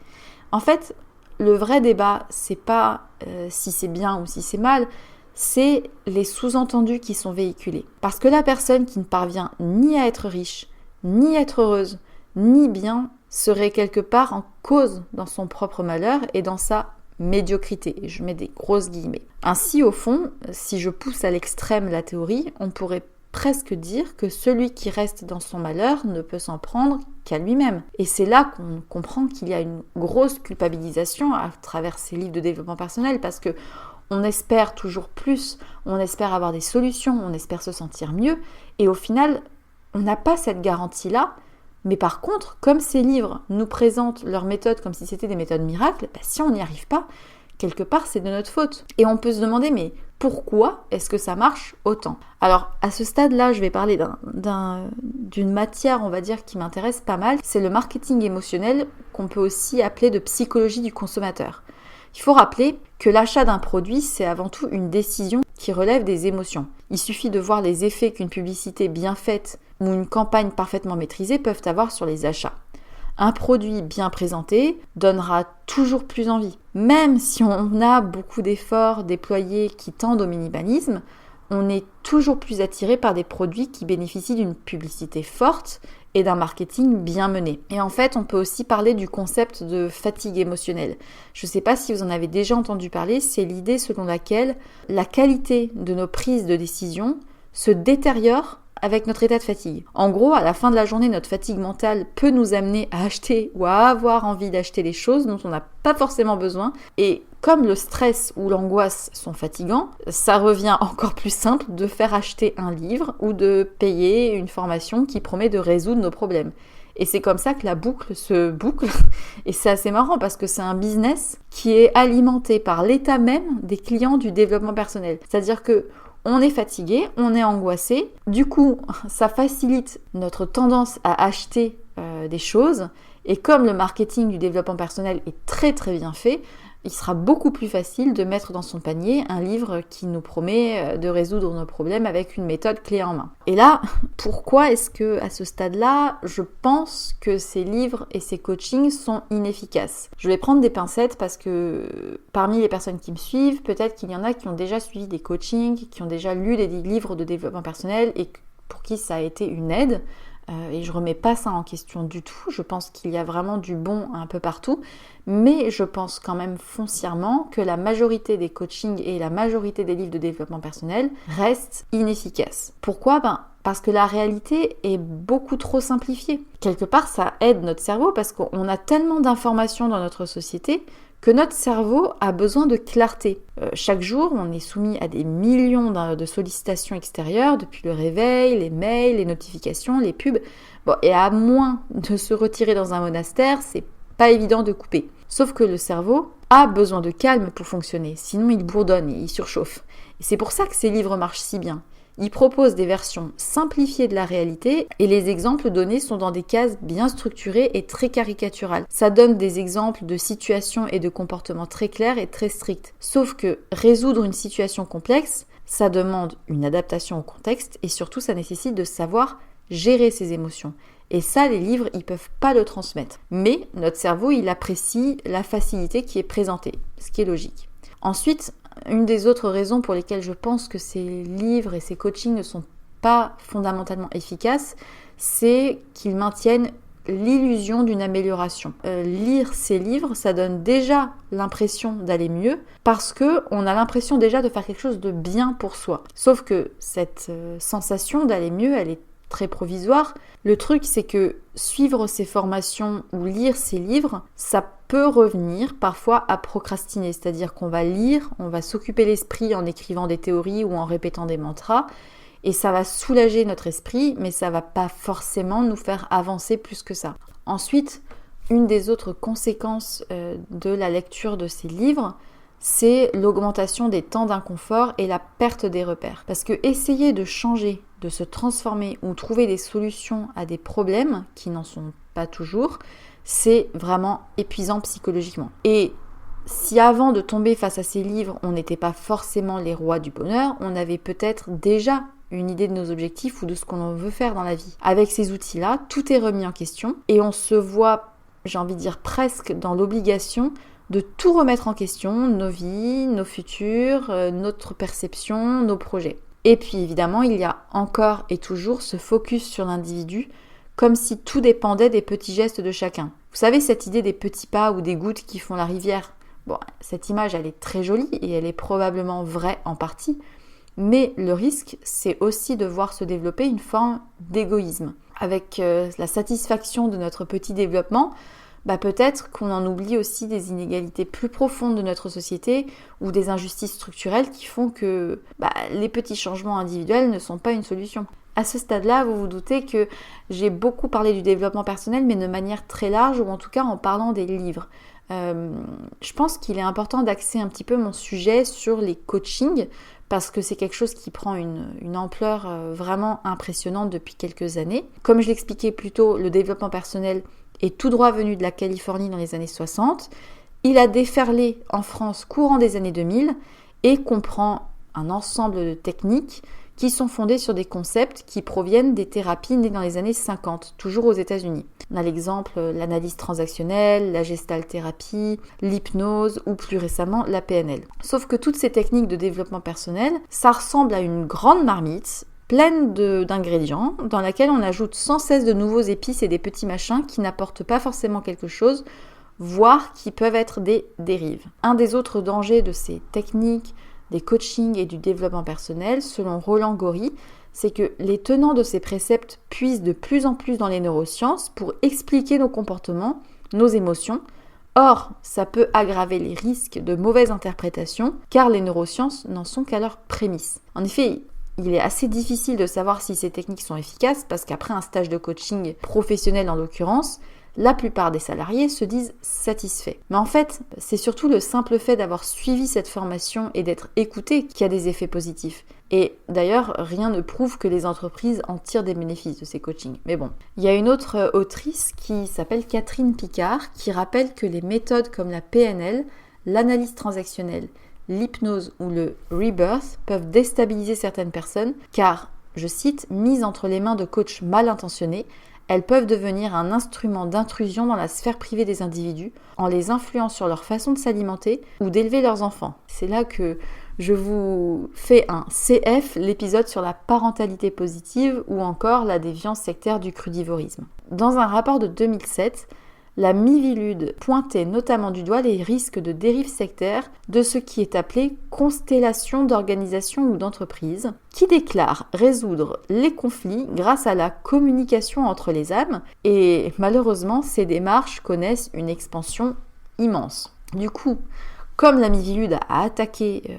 En fait, le vrai débat, c'est pas si c'est bien ou si c'est mal, c'est les sous-entendus qui sont véhiculés. Parce que la personne qui ne parvient ni à être riche, ni à être heureuse, ni bien, serait quelque part en cause dans son propre malheur et dans sa médiocrité, et je mets des grosses guillemets. Ainsi, au fond, si je pousse à l'extrême la théorie, on pourrait presque dire que celui qui reste dans son malheur ne peut s'en prendre qu'à lui-même. Et c'est là qu'on comprend qu'il y a une grosse culpabilisation à travers ces livres de développement personnel, parce que on espère toujours plus, on espère avoir des solutions, on espère se sentir mieux, et au final, on n'a pas cette garantie-là. Mais par contre, comme ces livres nous présentent leurs méthodes comme si c'était des méthodes miracles, si on n'y arrive pas, quelque part c'est de notre faute. Et on peut se demander, mais pourquoi est-ce que ça marche autant ? Alors à ce stade-là, je vais parler d'une matière, on va dire, qui m'intéresse pas mal, c'est le marketing émotionnel, qu'on peut aussi appeler de psychologie du consommateur. Il faut rappeler que l'achat d'un produit, c'est avant tout une décision qui relève des émotions. Il suffit de voir les effets qu'une publicité bien faite ou une campagne parfaitement maîtrisée peuvent avoir sur les achats. Un produit bien présenté donnera toujours plus envie. Même si on a beaucoup d'efforts déployés qui tendent au minimalisme, on est toujours plus attiré par des produits qui bénéficient d'une publicité forte et d'un marketing bien mené. Et en fait, on peut aussi parler du concept de fatigue émotionnelle. Je ne sais pas si vous en avez déjà entendu parler, c'est l'idée selon laquelle la qualité de nos prises de décision se détériore avec notre état de fatigue. En gros, à la fin de la journée, notre fatigue mentale peut nous amener à acheter ou à avoir envie d'acheter des choses dont on n'a pas forcément besoin. Et comme le stress ou l'angoisse sont fatigants, ça revient encore plus simple de faire acheter un livre ou de payer une formation qui promet de résoudre nos problèmes. Et c'est comme ça que la boucle se boucle. Et c'est assez marrant parce que c'est un business qui est alimenté par l'état même des clients du développement personnel. C'est-à-dire que on est fatigué, on est angoissé. Du coup, ça facilite notre tendance à acheter des choses. Et comme le marketing du développement personnel est très très bien fait, il sera beaucoup plus facile de mettre dans son panier un livre qui nous promet de résoudre nos problèmes avec une méthode clé en main. Et là, pourquoi est-ce que à ce stade-là, je pense que ces livres et ces coachings sont inefficaces ? Je vais prendre des pincettes parce que parmi les personnes qui me suivent, peut-être qu'il y en a qui ont déjà suivi des coachings, qui ont déjà lu des livres de développement personnel et pour qui ça a été une aide. Et je remets pas ça en question du tout, je pense qu'il y a vraiment du bon un peu partout, mais je pense quand même foncièrement que la majorité des coachings et la majorité des livres de développement personnel restent inefficaces. Pourquoi ? Parce que la réalité est beaucoup trop simplifiée. Quelque part, ça aide notre cerveau parce qu'on a tellement d'informations dans notre société que notre cerveau a besoin de clarté. Chaque jour, on est soumis à des millions de sollicitations extérieures, depuis le réveil, les mails, les notifications, les pubs. Et à moins de se retirer dans un monastère, c'est pas évident de couper. Sauf que le cerveau a besoin de calme pour fonctionner, sinon il bourdonne et il surchauffe. Et c'est pour ça que ces livres marchent si bien. Ils proposent des versions simplifiées de la réalité et les exemples donnés sont dans des cases bien structurées et très caricaturales. Ça donne des exemples de situations et de comportements très clairs et très stricts. Sauf que résoudre une situation complexe, ça demande une adaptation au contexte et surtout ça nécessite de savoir gérer ses émotions. Et ça, les livres, ils peuvent pas le transmettre. Mais notre cerveau, il apprécie la facilité qui est présentée, ce qui est logique. Ensuite, une des autres raisons pour lesquelles je pense que ces livres et ces coachings ne sont pas fondamentalement efficaces, c'est qu'ils maintiennent l'illusion d'une amélioration. Lire ces livres, ça donne déjà l'impression d'aller mieux parce qu'on a l'impression déjà de faire quelque chose de bien pour soi. Sauf que cette sensation d'aller mieux, elle est très provisoire. Le truc, c'est que suivre ces formations ou lire ces livres, ça peut revenir parfois à procrastiner. C'est-à-dire qu'on va lire, on va s'occuper l'esprit en écrivant des théories ou en répétant des mantras et ça va soulager notre esprit, mais ça va pas forcément nous faire avancer plus que ça. Ensuite, une des autres conséquences de la lecture de ces livres, c'est l'augmentation des temps d'inconfort et la perte des repères. Parce que essayer de changer, de se transformer ou trouver des solutions à des problèmes qui n'en sont pas toujours, c'est vraiment épuisant psychologiquement. Et si avant de tomber face à ces livres, on n'était pas forcément les rois du bonheur, on avait peut-être déjà une idée de nos objectifs ou de ce qu'on veut faire dans la vie. Avec ces outils-là, tout est remis en question et on se voit, j'ai envie de dire presque dans l'obligation de tout remettre en question, nos vies, nos futurs, notre perception, nos projets. Et puis évidemment, il y a encore et toujours ce focus sur l'individu, comme si tout dépendait des petits gestes de chacun. Vous savez, cette idée des petits pas ou des gouttes qui font la rivière. Bon, cette image, elle est très jolie et elle est probablement vraie en partie, mais le risque, c'est aussi de voir se développer une forme d'égoïsme. Avec la satisfaction de notre petit développement, peut-être qu'on en oublie aussi des inégalités plus profondes de notre société ou des injustices structurelles qui font que les petits changements individuels ne sont pas une solution. À ce stade-là, vous vous doutez que j'ai beaucoup parlé du développement personnel, mais de manière très large, ou en tout cas en parlant des livres. Je pense qu'il est important d'axer un petit peu mon sujet sur les coachings, parce que c'est quelque chose qui prend une ampleur vraiment impressionnante depuis quelques années. Comme je l'expliquais plus tôt, le développement personnel est tout droit venu de la Californie dans les années 60. Il a déferlé en France courant des années 2000 et comprend un ensemble de techniques qui sont fondées sur des concepts qui proviennent des thérapies nées dans les années 50, toujours aux États-Unis. On a l'exemple l'analyse transactionnelle, la gestalt-thérapie, l'hypnose ou plus récemment la PNL. Sauf que toutes ces techniques de développement personnel, ça ressemble à une grande marmite pleine d'ingrédients dans laquelle on ajoute sans cesse de nouveaux épices et des petits machins qui n'apportent pas forcément quelque chose, voire qui peuvent être des dérives. Un des autres dangers de ces techniques, des coachings et du développement personnel, selon Roland Gori, c'est que les tenants de ces préceptes puisent de plus en plus dans les neurosciences pour expliquer nos comportements, nos émotions. Or, ça peut aggraver les risques de mauvaise interprétation, car les neurosciences n'en sont qu'à leur prémisse. En effet, il est assez difficile de savoir si ces techniques sont efficaces, parce qu'après un stage de coaching professionnel en l'occurrence, la plupart des salariés se disent satisfaits. Mais en fait, c'est surtout le simple fait d'avoir suivi cette formation et d'être écouté qui a des effets positifs. Et d'ailleurs, rien ne prouve que les entreprises en tirent des bénéfices de ces coachings. Mais bon, il y a une autre autrice qui s'appelle Catherine Picard qui rappelle que les méthodes comme la PNL, l'analyse transactionnelle, l'hypnose ou le rebirth peuvent déstabiliser certaines personnes car, je cite, mises entre les mains de coachs mal intentionnés, elles peuvent devenir un instrument d'intrusion dans la sphère privée des individus en les influant sur leur façon de s'alimenter ou d'élever leurs enfants. C'est là que je vous fais un CF, l'épisode sur la parentalité positive ou encore la déviance sectaire du crudivorisme. Dans un rapport de 2007, la Miviludes pointait notamment du doigt les risques de dérive sectaire de ce qui est appelé constellation d'organisations ou d'entreprises, qui déclarent résoudre les conflits grâce à la communication entre les âmes, et malheureusement ces démarches connaissent une expansion immense. Du coup, comme la Miviludes a attaqué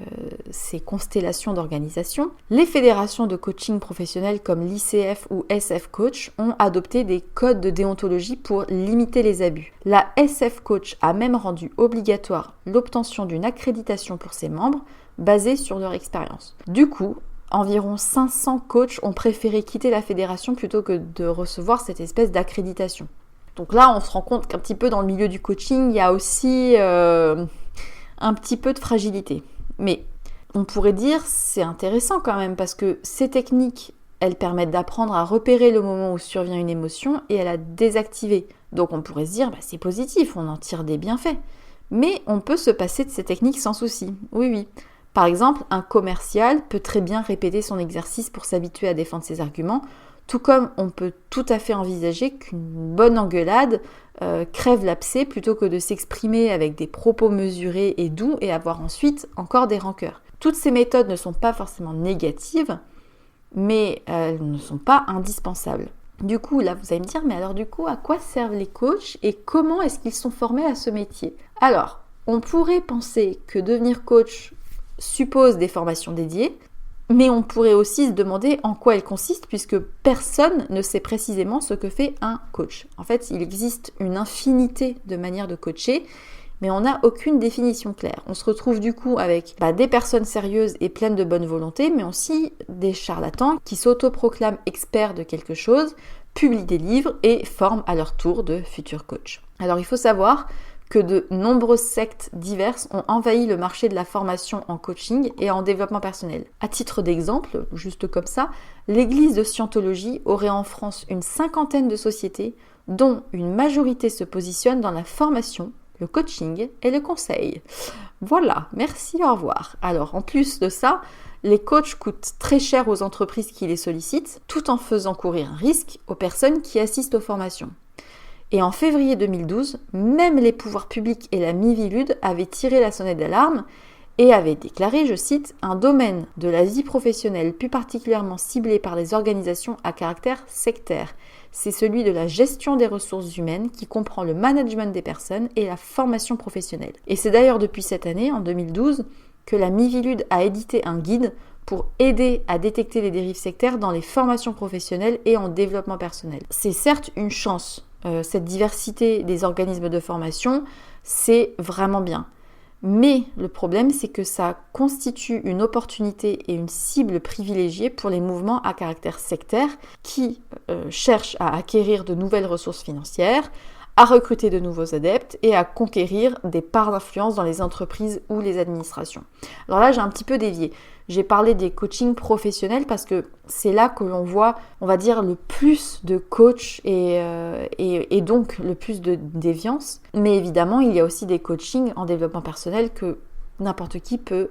ces constellations d'organisation, les fédérations de coaching professionnel comme l'ICF ou SF Coach ont adopté des codes de déontologie pour limiter les abus. La SF Coach a même rendu obligatoire l'obtention d'une accréditation pour ses membres basée sur leur expérience. Du coup, environ 500 coachs ont préféré quitter la fédération plutôt que de recevoir cette espèce d'accréditation. Donc là, on se rend compte qu'un petit peu dans le milieu du coaching, il y a aussi un petit peu de fragilité. Mais on pourrait dire c'est intéressant quand même parce que ces techniques, elles permettent d'apprendre à repérer le moment où survient une émotion et à la désactiver. Donc on pourrait se dire c'est positif, on en tire des bienfaits. Mais on peut se passer de ces techniques sans souci. Oui. Par exemple, un commercial peut très bien répéter son exercice pour s'habituer à défendre ses arguments, tout comme on peut tout à fait envisager qu'une bonne engueulade crève l'abcès plutôt que de s'exprimer avec des propos mesurés et doux et avoir ensuite encore des rancœurs. Toutes ces méthodes ne sont pas forcément négatives, mais elles ne sont pas indispensables. Du coup, là, vous allez me dire, mais alors du coup, à quoi servent les coachs et comment est-ce qu'ils sont formés à ce métier ? Alors, on pourrait penser que devenir coach suppose des formations dédiées, mais on pourrait aussi se demander en quoi elles consistent puisque personne ne sait précisément ce que fait un coach. En fait, il existe une infinité de manières de coacher, mais on n'a aucune définition claire. On se retrouve du coup avec des personnes sérieuses et pleines de bonne volonté, mais aussi des charlatans qui s'autoproclament experts de quelque chose, publient des livres et forment à leur tour de futurs coachs. Alors il faut savoir que de nombreuses sectes diverses ont envahi le marché de la formation en coaching et en développement personnel. À titre d'exemple, juste comme ça, l'église de Scientologie aurait en France une 50aine de sociétés dont une majorité se positionne dans la formation, le coaching et le conseil. Voilà, merci, au revoir. Alors, en plus de ça, les coachs coûtent très cher aux entreprises qui les sollicitent, tout en faisant courir un risque aux personnes qui assistent aux formations. Et en février 2012, même les pouvoirs publics et la Miviludes avaient tiré la sonnette d'alarme et avaient déclaré, je cite, « un domaine de la vie professionnelle plus particulièrement ciblé par les organisations à caractère sectaire. C'est celui de la gestion des ressources humaines qui comprend le management des personnes et la formation professionnelle. » Et c'est d'ailleurs depuis cette année, en 2012, que la Miviludes a édité un guide pour aider à détecter les dérives sectaires dans les formations professionnelles et en développement personnel. C'est certes une chance. Cette diversité des organismes de formation, c'est vraiment bien. Mais le problème, c'est que ça constitue une opportunité et une cible privilégiée pour les mouvements à caractère sectaire qui cherchent à acquérir de nouvelles ressources financières, à recruter de nouveaux adeptes et à conquérir des parts d'influence dans les entreprises ou les administrations. Alors là, j'ai un petit peu dévié. J'ai parlé des coachings professionnels parce que c'est là que l'on voit, on va dire, le plus de coachs et donc le plus de déviance. Mais évidemment, il y a aussi des coachings en développement personnel que n'importe qui peut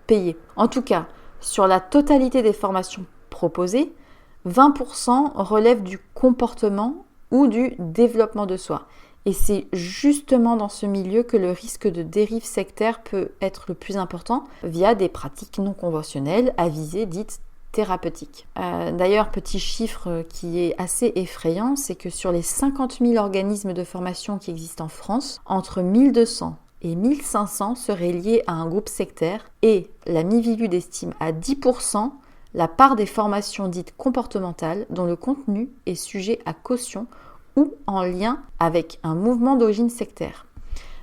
payer. En tout cas, sur la totalité des formations proposées, 20% relèvent du comportement ou du développement de soi. Et c'est justement dans ce milieu que le risque de dérive sectaire peut être le plus important via des pratiques non conventionnelles à visée dite thérapeutique. D'ailleurs, petit chiffre qui est assez effrayant, c'est que sur les 50 000 organismes de formation qui existent en France, entre 1200 et 1500 seraient liés à un groupe sectaire et la Miviludes estime à 10% la part des formations dites comportementales dont le contenu est sujet à caution ou en lien avec un mouvement d'origine sectaire.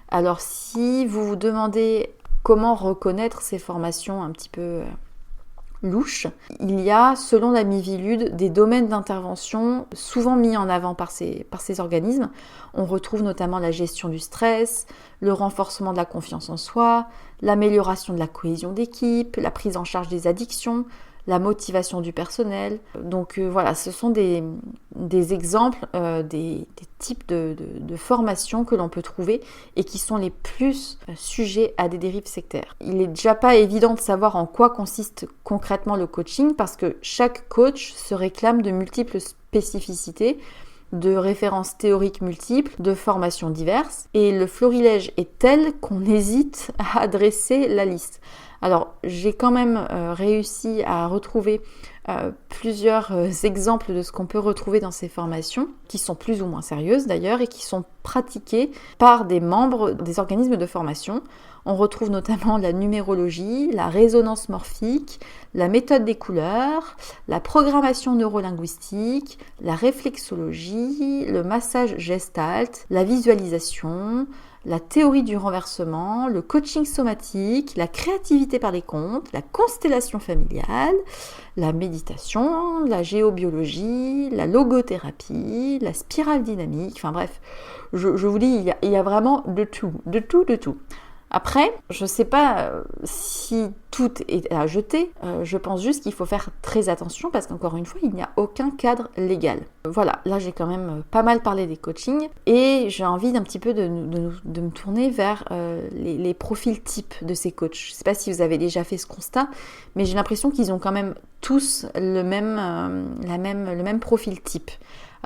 Alors si vous vous demandez comment reconnaître ces formations un petit peu louches, il y a, selon la Miviludes, des domaines d'intervention souvent mis en avant par ces organismes. On retrouve notamment la gestion du stress, le renforcement de la confiance en soi, l'amélioration de la cohésion d'équipe, la prise en charge des addictions, la motivation du personnel. Donc voilà, ce sont des exemples, des types de formations que l'on peut trouver et qui sont les plus sujets à des dérives sectaires. Il n'est déjà pas évident de savoir en quoi consiste concrètement le coaching parce que chaque coach se réclame de multiples spécificités, de références théoriques multiples, de formations diverses, et le florilège est tel qu'on hésite à dresser la liste. Alors, j'ai quand même réussi à retrouver plusieurs exemples de ce qu'on peut retrouver dans ces formations, qui sont plus ou moins sérieuses d'ailleurs, et qui sont pratiquées par des membres des organismes de formation. On retrouve notamment la numérologie, la résonance morphique, la méthode des couleurs, la programmation neurolinguistique, la réflexologie, le massage gestalt, la visualisation, la théorie du renversement, le coaching somatique, la créativité par les contes, la constellation familiale, la méditation, la géobiologie, la logothérapie, la spirale dynamique, enfin bref, je vous dis, il y a vraiment de tout. Après, je ne sais pas si tout est à jeter, je pense juste qu'il faut faire très attention parce qu'encore une fois, il n'y a aucun cadre légal. Voilà, là j'ai quand même pas mal parlé des coachings et j'ai envie d'un petit peu de me tourner vers les profils types de ces coachs. Je ne sais pas si vous avez déjà fait ce constat, mais j'ai l'impression qu'ils ont quand même tous le même profil type.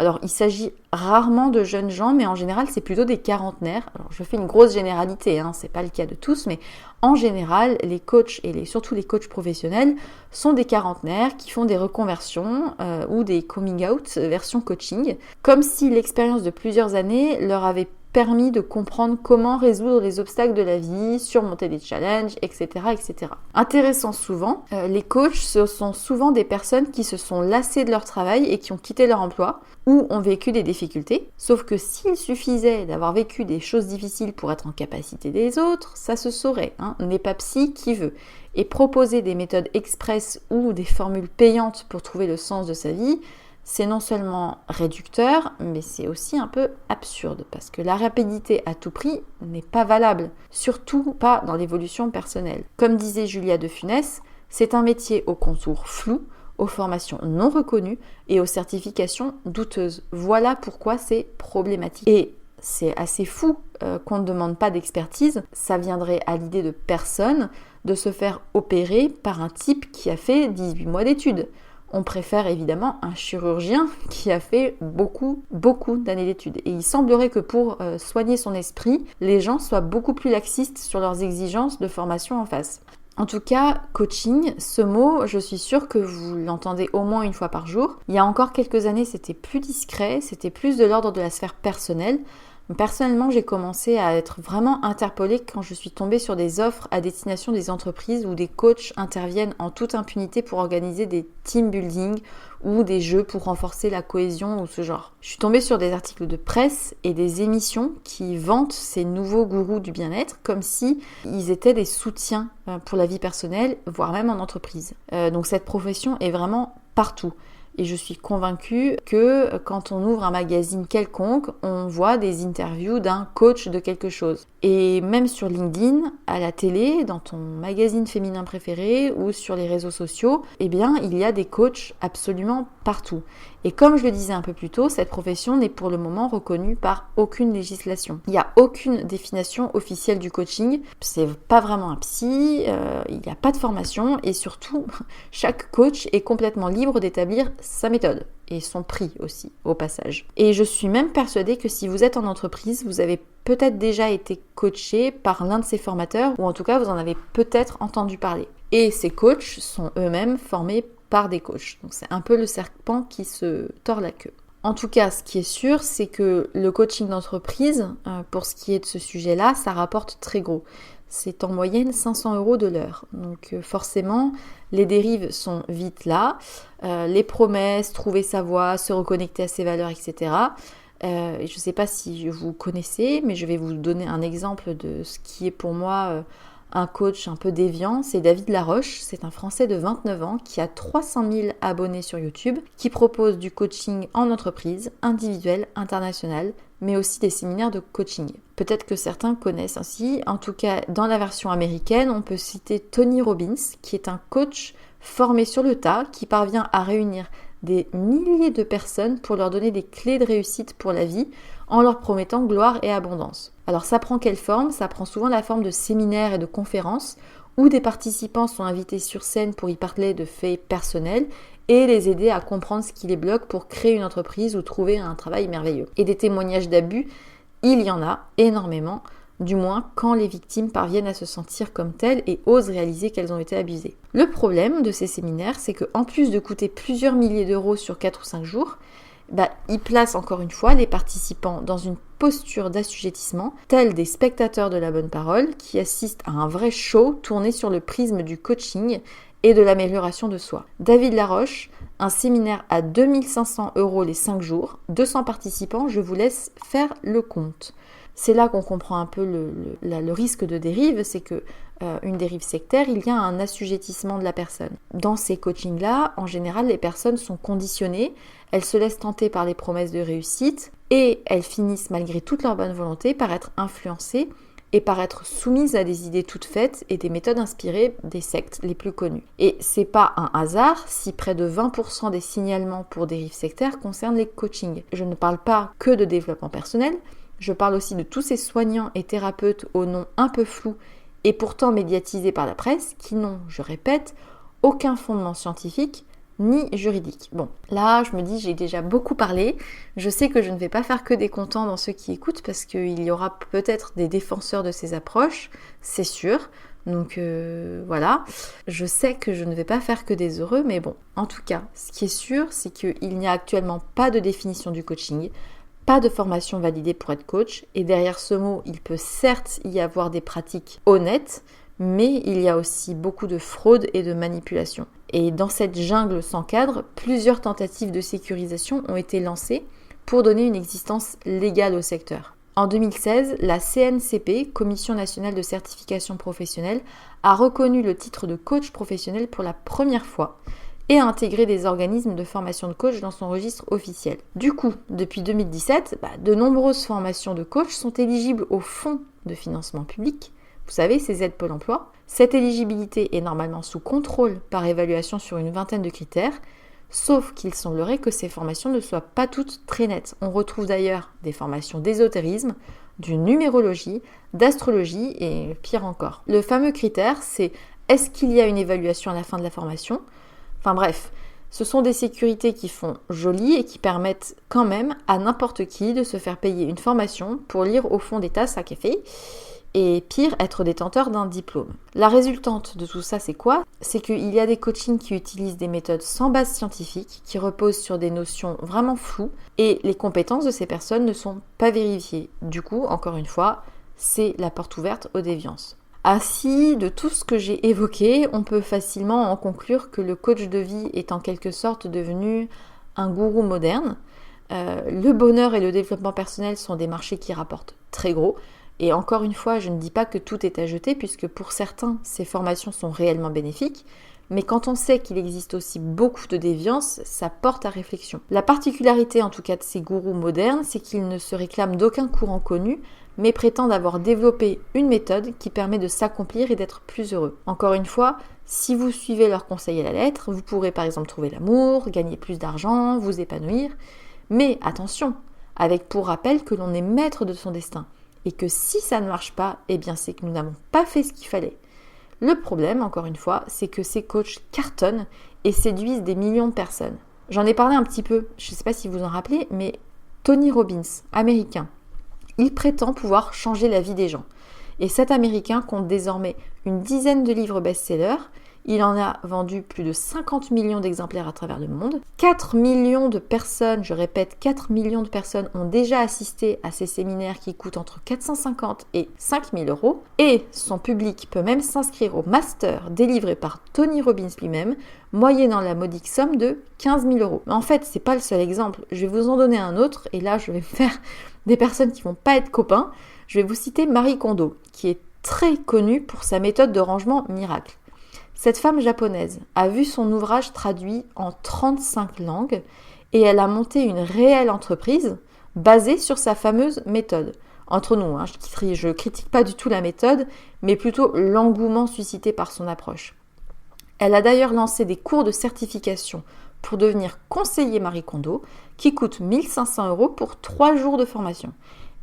Alors, il s'agit rarement de jeunes gens, mais en général, c'est plutôt des quarantenaires. Alors, je fais une grosse généralité, c'est pas le cas de tous, mais en général, les coachs et surtout les coachs professionnels sont des quarantenaires qui font des reconversions ou des coming out version coaching, comme si l'expérience de plusieurs années leur avait permis de comprendre comment résoudre les obstacles de la vie, surmonter des challenges, etc. etc. Intéressant souvent, les coachs, ce sont souvent des personnes qui se sont lassées de leur travail et qui ont quitté leur emploi ou ont vécu des difficultés. Sauf que s'il suffisait d'avoir vécu des choses difficiles pour être en capacité des autres, ça se saurait. N'est pas psy qui veut. Et proposer des méthodes express ou des formules payantes pour trouver le sens de sa vie, c'est non seulement réducteur, mais c'est aussi un peu absurde, parce que la rapidité à tout prix n'est pas valable, surtout pas dans l'évolution personnelle. Comme disait Julia de Funès, c'est un métier aux contours flous, aux formations non reconnues et aux certifications douteuses. Voilà pourquoi c'est problématique. Et c'est assez fou qu'on ne demande pas d'expertise, ça viendrait à l'idée de personne de se faire opérer par un type qui a fait 18 mois d'études. On préfère évidemment un chirurgien qui a fait beaucoup d'années d'études. Et il semblerait que pour soigner son esprit, les gens soient beaucoup plus laxistes sur leurs exigences de formation en face. En tout cas, coaching, ce mot, je suis sûre que vous l'entendez au moins une fois par jour. Il y a encore quelques années, c'était plus discret, c'était plus de l'ordre de la sphère personnelle. Personnellement, j'ai commencé à être vraiment interpellée quand je suis tombée sur des offres à destination des entreprises où des coachs interviennent en toute impunité pour organiser des team building ou des jeux pour renforcer la cohésion ou ce genre. Je suis tombée sur des articles de presse et des émissions qui vantent ces nouveaux gourous du bien-être comme si ils étaient des soutiens pour la vie personnelle, voire même en entreprise. Donc cette profession est vraiment partout. Et je suis convaincue que quand on ouvre un magazine quelconque, on voit des interviews d'un coach de quelque chose. Et même sur LinkedIn, à la télé, dans ton magazine féminin préféré ou sur les réseaux sociaux, eh bien, il y a des coachs absolument partout. Et comme je le disais un peu plus tôt, cette profession n'est pour le moment reconnue par aucune législation. Il n'y a aucune définition officielle du coaching. C'est pas vraiment un psy, il n'y a pas de formation et surtout, chaque coach est complètement libre d'établir sa méthode et son prix aussi, au passage. Et je suis même persuadée que si vous êtes en entreprise, vous avez peut-être déjà été coaché par l'un de ces formateurs ou en tout cas, vous en avez peut-être entendu parler. Et ces coachs sont eux-mêmes formés par des coachs. Donc c'est un peu le serpent qui se tord la queue. En tout cas, ce qui est sûr, c'est que le coaching d'entreprise, pour ce qui est de ce sujet-là, ça rapporte très gros. C'est en moyenne 500 € de l'heure. Donc forcément, les dérives sont vite là. Les promesses, trouver sa voie, se reconnecter à ses valeurs, etc. Je ne sais pas si vous connaissez, mais je vais vous donner un exemple de ce qui est pour moi un coach un peu déviant. C'est David Laroche, c'est un Français de 29 ans qui a 300 000 abonnés sur YouTube, qui propose du coaching en entreprise, individuel, international, mais aussi des séminaires de coaching. Peut-être que certains connaissent ainsi. En tout cas, dans la version américaine, on peut citer Tony Robbins, qui est un coach formé sur le tas, qui parvient à réunir des milliers de personnes pour leur donner des clés de réussite pour la vie, en leur promettant gloire et abondance. Alors ça prend quelle forme ? Ça prend souvent la forme de séminaires et de conférences, où des participants sont invités sur scène pour y parler de faits personnels, et les aider à comprendre ce qui les bloque pour créer une entreprise ou trouver un travail merveilleux. Et des témoignages d'abus, il y en a énormément, du moins quand les victimes parviennent à se sentir comme telles et osent réaliser qu'elles ont été abusées. Le problème de ces séminaires, c'est qu'en plus de coûter plusieurs milliers d'euros sur 4 ou 5 jours, ils placent encore une fois les participants dans une posture d'assujettissement, tels des spectateurs de la bonne parole qui assistent à un vrai show tourné sur le prisme du coaching et de l'amélioration de soi. David Laroche, un séminaire à 2500 € les 5 jours, 200 participants, je vous laisse faire le compte. C'est là qu'on comprend un peu le risque de dérive, c'est que une dérive sectaire, il y a un assujettissement de la personne. Dans ces coachings-là, en général, les personnes sont conditionnées, elles se laissent tenter par les promesses de réussite et elles finissent, malgré toute leur bonne volonté, par être influencées et par être soumises à des idées toutes faites et des méthodes inspirées des sectes les plus connues. Et c'est pas un hasard si près de 20% des signalements pour dérive sectaire concernent les coachings. Je ne parle pas que de développement personnel, je parle aussi de tous ces soignants et thérapeutes au nom un peu flou et pourtant médiatisés par la presse qui n'ont, je répète, aucun fondement scientifique ni juridique. Bon, là, je me dis, j'ai déjà beaucoup parlé. Je sais que je ne vais pas faire que des contents dans ceux qui écoutent parce qu'il y aura peut-être des défenseurs de ces approches, c'est sûr. Donc voilà, je sais que je ne vais pas faire que des heureux, mais bon, en tout cas, ce qui est sûr, c'est qu'il n'y a actuellement pas de définition du coaching, pas de formation validée pour être coach, et derrière ce mot, il peut certes y avoir des pratiques honnêtes, mais il y a aussi beaucoup de fraude et de manipulation. Et dans cette jungle sans cadre, plusieurs tentatives de sécurisation ont été lancées pour donner une existence légale au secteur. En 2016, la CNCP, Commission nationale de certification professionnelle, a reconnu le titre de coach professionnel pour la première fois et a intégré des organismes de formation de coach dans son registre officiel. Du coup, depuis 2017, de nombreuses formations de coach sont éligibles au fonds de financement public. Vous savez, ces aides Pôle emploi. Cette éligibilité est normalement sous contrôle par évaluation sur une vingtaine de critères, sauf qu'il semblerait que ces formations ne soient pas toutes très nettes. On retrouve d'ailleurs des formations d'ésotérisme, de numérologie, d'astrologie et pire encore. Le fameux critère, c'est est-ce qu'il y a une évaluation à la fin de la formation ? Enfin bref, ce sont des sécurités qui font joli et qui permettent quand même à n'importe qui de se faire payer une formation pour lire au fond des tasses à café et pire, être détenteur d'un diplôme. La résultante de tout ça, c'est quoi ? C'est qu'il y a des coachings qui utilisent des méthodes sans base scientifique, qui reposent sur des notions vraiment floues et les compétences de ces personnes ne sont pas vérifiées. Du coup, encore une fois, c'est la porte ouverte aux déviances. Ainsi, de tout ce que j'ai évoqué, on peut facilement en conclure que le coach de vie est en quelque sorte devenu un gourou moderne. Le bonheur et le développement personnel sont des marchés qui rapportent très gros. Et encore une fois, je ne dis pas que tout est à jeter, puisque pour certains, ces formations sont réellement bénéfiques, Mais quand on sait qu'il existe aussi beaucoup de déviance, ça porte à réflexion. La particularité en tout cas de ces gourous modernes, c'est qu'ils ne se réclament d'aucun courant connu, mais prétendent avoir développé une méthode qui permet de s'accomplir et d'être plus heureux. Encore une fois, si vous suivez leurs conseils à la lettre, vous pourrez par exemple trouver l'amour, gagner plus d'argent, vous épanouir. Mais attention, avec pour rappel que l'on est maître de son destin. Et que si ça ne marche pas, eh bien c'est que nous n'avons pas fait ce qu'il fallait. Le problème, encore une fois, c'est que ces coachs cartonnent et séduisent des millions de personnes. J'en ai parlé un petit peu, je ne sais pas si vous en rappelez, mais Tony Robbins, américain, il prétend pouvoir changer la vie des gens. Et cet américain compte désormais une dizaine de livres best-sellers. Il en a vendu plus de 50 millions d'exemplaires à travers le monde. 4 millions de personnes, je répète, 4 millions de personnes ont déjà assisté à ces séminaires qui coûtent entre 450 et 5 000 euros. Et son public peut même s'inscrire au master délivré par Tony Robbins lui-même, moyennant la modique somme de 15 000 euros. Mais en fait, c'est pas le seul exemple. Je vais vous en donner un autre, et là, je vais me faire des personnes qui vont pas être copains. Je vais vous citer Marie Kondo, qui est très connue pour sa méthode de rangement miracle. Cette femme japonaise a vu son ouvrage traduit en 35 langues et elle a monté une réelle entreprise basée sur sa fameuse méthode. Entre nous, je critique pas du tout la méthode, mais plutôt l'engouement suscité par son approche. Elle a d'ailleurs lancé des cours de certification pour devenir conseiller Marie Kondo qui coûtent 1 500 euros pour 3 jours de formation.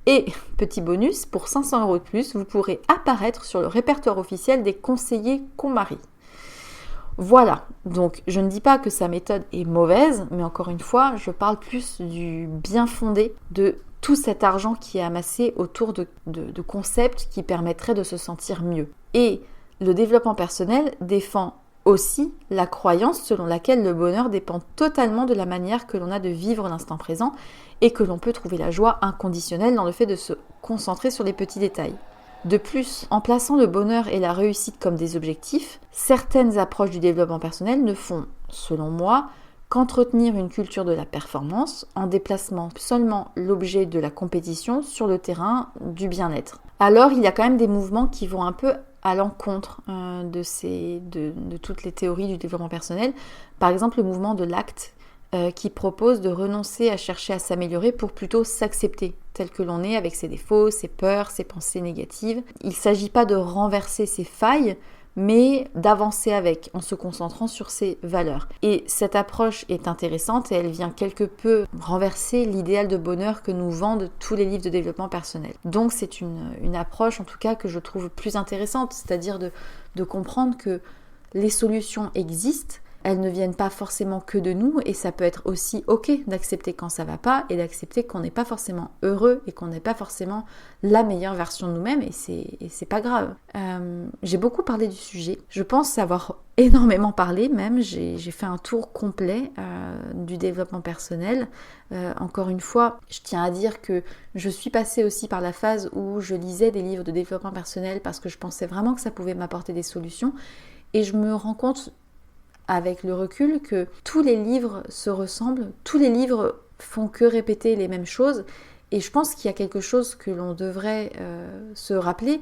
Et, petit bonus, pour 500 euros de plus, vous pourrez apparaître sur le répertoire officiel des conseillers KonMari. Voilà, donc je ne dis pas que sa méthode est mauvaise, mais encore une fois, je parle plus du bien fondé de tout cet argent qui est amassé autour de concepts qui permettraient de se sentir mieux. Et le développement personnel défend aussi la croyance selon laquelle le bonheur dépend totalement de la manière que l'on a de vivre l'instant présent et que l'on peut trouver la joie inconditionnelle dans le fait de se concentrer sur les petits détails. De plus, en plaçant le bonheur et la réussite comme des objectifs, certaines approches du développement personnel ne font, selon moi, qu'entretenir une culture de la performance en déplaçant seulement l'objet de la compétition sur le terrain du bien-être. Alors, il y a quand même des mouvements qui vont un peu à l'encontre de toutes les théories du développement personnel. Par exemple, le mouvement de l'acte qui propose de renoncer à chercher à s'améliorer pour plutôt s'accepter tel que l'on est avec ses défauts, ses peurs, ses pensées négatives. Il ne s'agit pas de renverser ses failles, mais d'avancer avec, en se concentrant sur ses valeurs. Et cette approche est intéressante et elle vient quelque peu renverser l'idéal de bonheur que nous vendent tous les livres de développement personnel. Donc c'est une approche en tout cas que je trouve plus intéressante, c'est-à-dire de comprendre que les solutions existent, elles ne viennent pas forcément que de nous et ça peut être aussi ok d'accepter quand ça va pas et d'accepter qu'on n'est pas forcément heureux et qu'on n'est pas forcément la meilleure version de nous-mêmes et c'est pas grave. J'ai beaucoup parlé du sujet, je pense avoir énormément parlé même, j'ai fait un tour complet du développement personnel. Encore une fois, je tiens à dire que je suis passée aussi par la phase où je lisais des livres de développement personnel parce que je pensais vraiment que ça pouvait m'apporter des solutions et je me rends compte avec le recul que tous les livres se ressemblent, tous les livres font que répéter les mêmes choses et je pense qu'il y a quelque chose que l'on devrait se rappeler,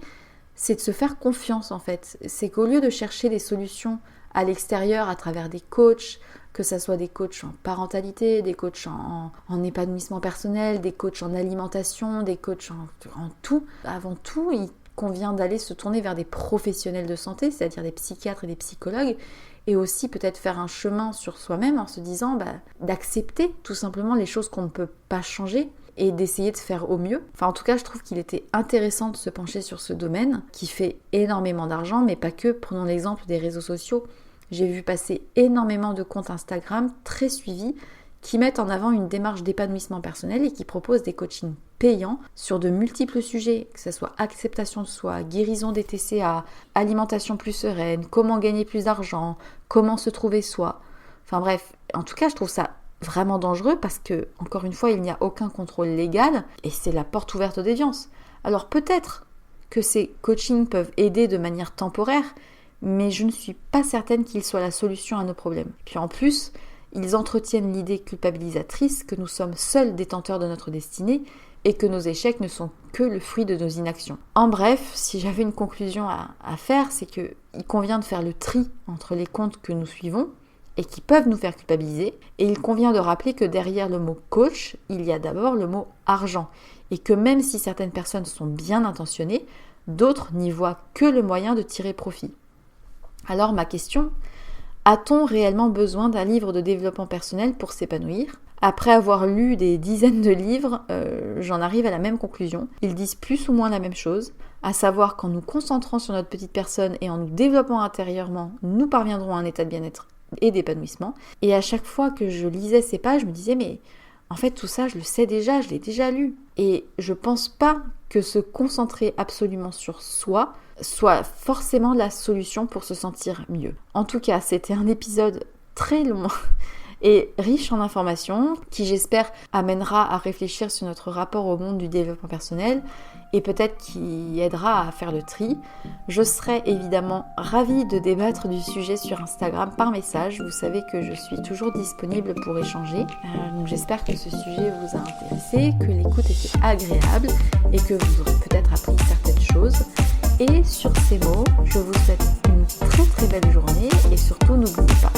c'est de se faire confiance en fait. C'est qu'au lieu de chercher des solutions à l'extérieur à travers des coachs, que ce soit des coachs en parentalité, des coachs en épanouissement personnel, des coachs en alimentation, des coachs en tout, avant tout, il convient d'aller se tourner vers des professionnels de santé, c'est-à-dire des psychiatres et des psychologues, et aussi peut-être faire un chemin sur soi-même en se disant d'accepter tout simplement les choses qu'on ne peut pas changer et d'essayer de faire au mieux. Enfin, en tout cas, je trouve qu'il était intéressant de se pencher sur ce domaine qui fait énormément d'argent, mais pas que. Prenons l'exemple des réseaux sociaux. J'ai vu passer énormément de comptes Instagram très suivis qui mettent en avant une démarche d'épanouissement personnel et qui proposent des coachings payants sur de multiples sujets, que ce soit acceptation de soi, guérison des TCA, alimentation plus sereine, comment gagner plus d'argent, comment se trouver soi. Enfin bref, en tout cas, je trouve ça vraiment dangereux parce que, encore une fois, il n'y a aucun contrôle légal et c'est la porte ouverte aux déviances. Alors peut-être que ces coachings peuvent aider de manière temporaire, mais je ne suis pas certaine qu'ils soient la solution à nos problèmes. Puis en plus, ils entretiennent l'idée culpabilisatrice que nous sommes seuls détenteurs de notre destinée, et que nos échecs ne sont que le fruit de nos inactions. En bref, si j'avais une conclusion à faire, c'est qu'il convient de faire le tri entre les comptes que nous suivons et qui peuvent nous faire culpabiliser, et il convient de rappeler que derrière le mot coach, il y a d'abord le mot argent, et que même si certaines personnes sont bien intentionnées, d'autres n'y voient que le moyen de tirer profit. Alors ma question, a-t-on réellement besoin d'un livre de développement personnel pour s'épanouir ? Après avoir lu des dizaines de livres, j'en arrive à la même conclusion. Ils disent plus ou moins la même chose, à savoir qu'en nous concentrant sur notre petite personne et en nous développant intérieurement, nous parviendrons à un état de bien-être et d'épanouissement. Et à chaque fois que je lisais ces pages, je me disais mais en fait tout ça je le sais déjà, je l'ai déjà lu. Et je pense pas que se concentrer absolument sur soi soit forcément la solution pour se sentir mieux. En tout cas, c'était un épisode très long et riche en informations qui, j'espère, amènera à réfléchir sur notre rapport au monde du développement personnel et peut-être qui aidera à faire le tri. Je serai évidemment ravie de débattre du sujet sur Instagram par message. Vous savez que je suis toujours disponible pour échanger. Donc j'espère que ce sujet vous a intéressé, que l'écoute était agréable et que vous aurez peut-être appris certaines choses. Et sur ces mots, je vous souhaite une très très belle journée et surtout n'oubliez pas,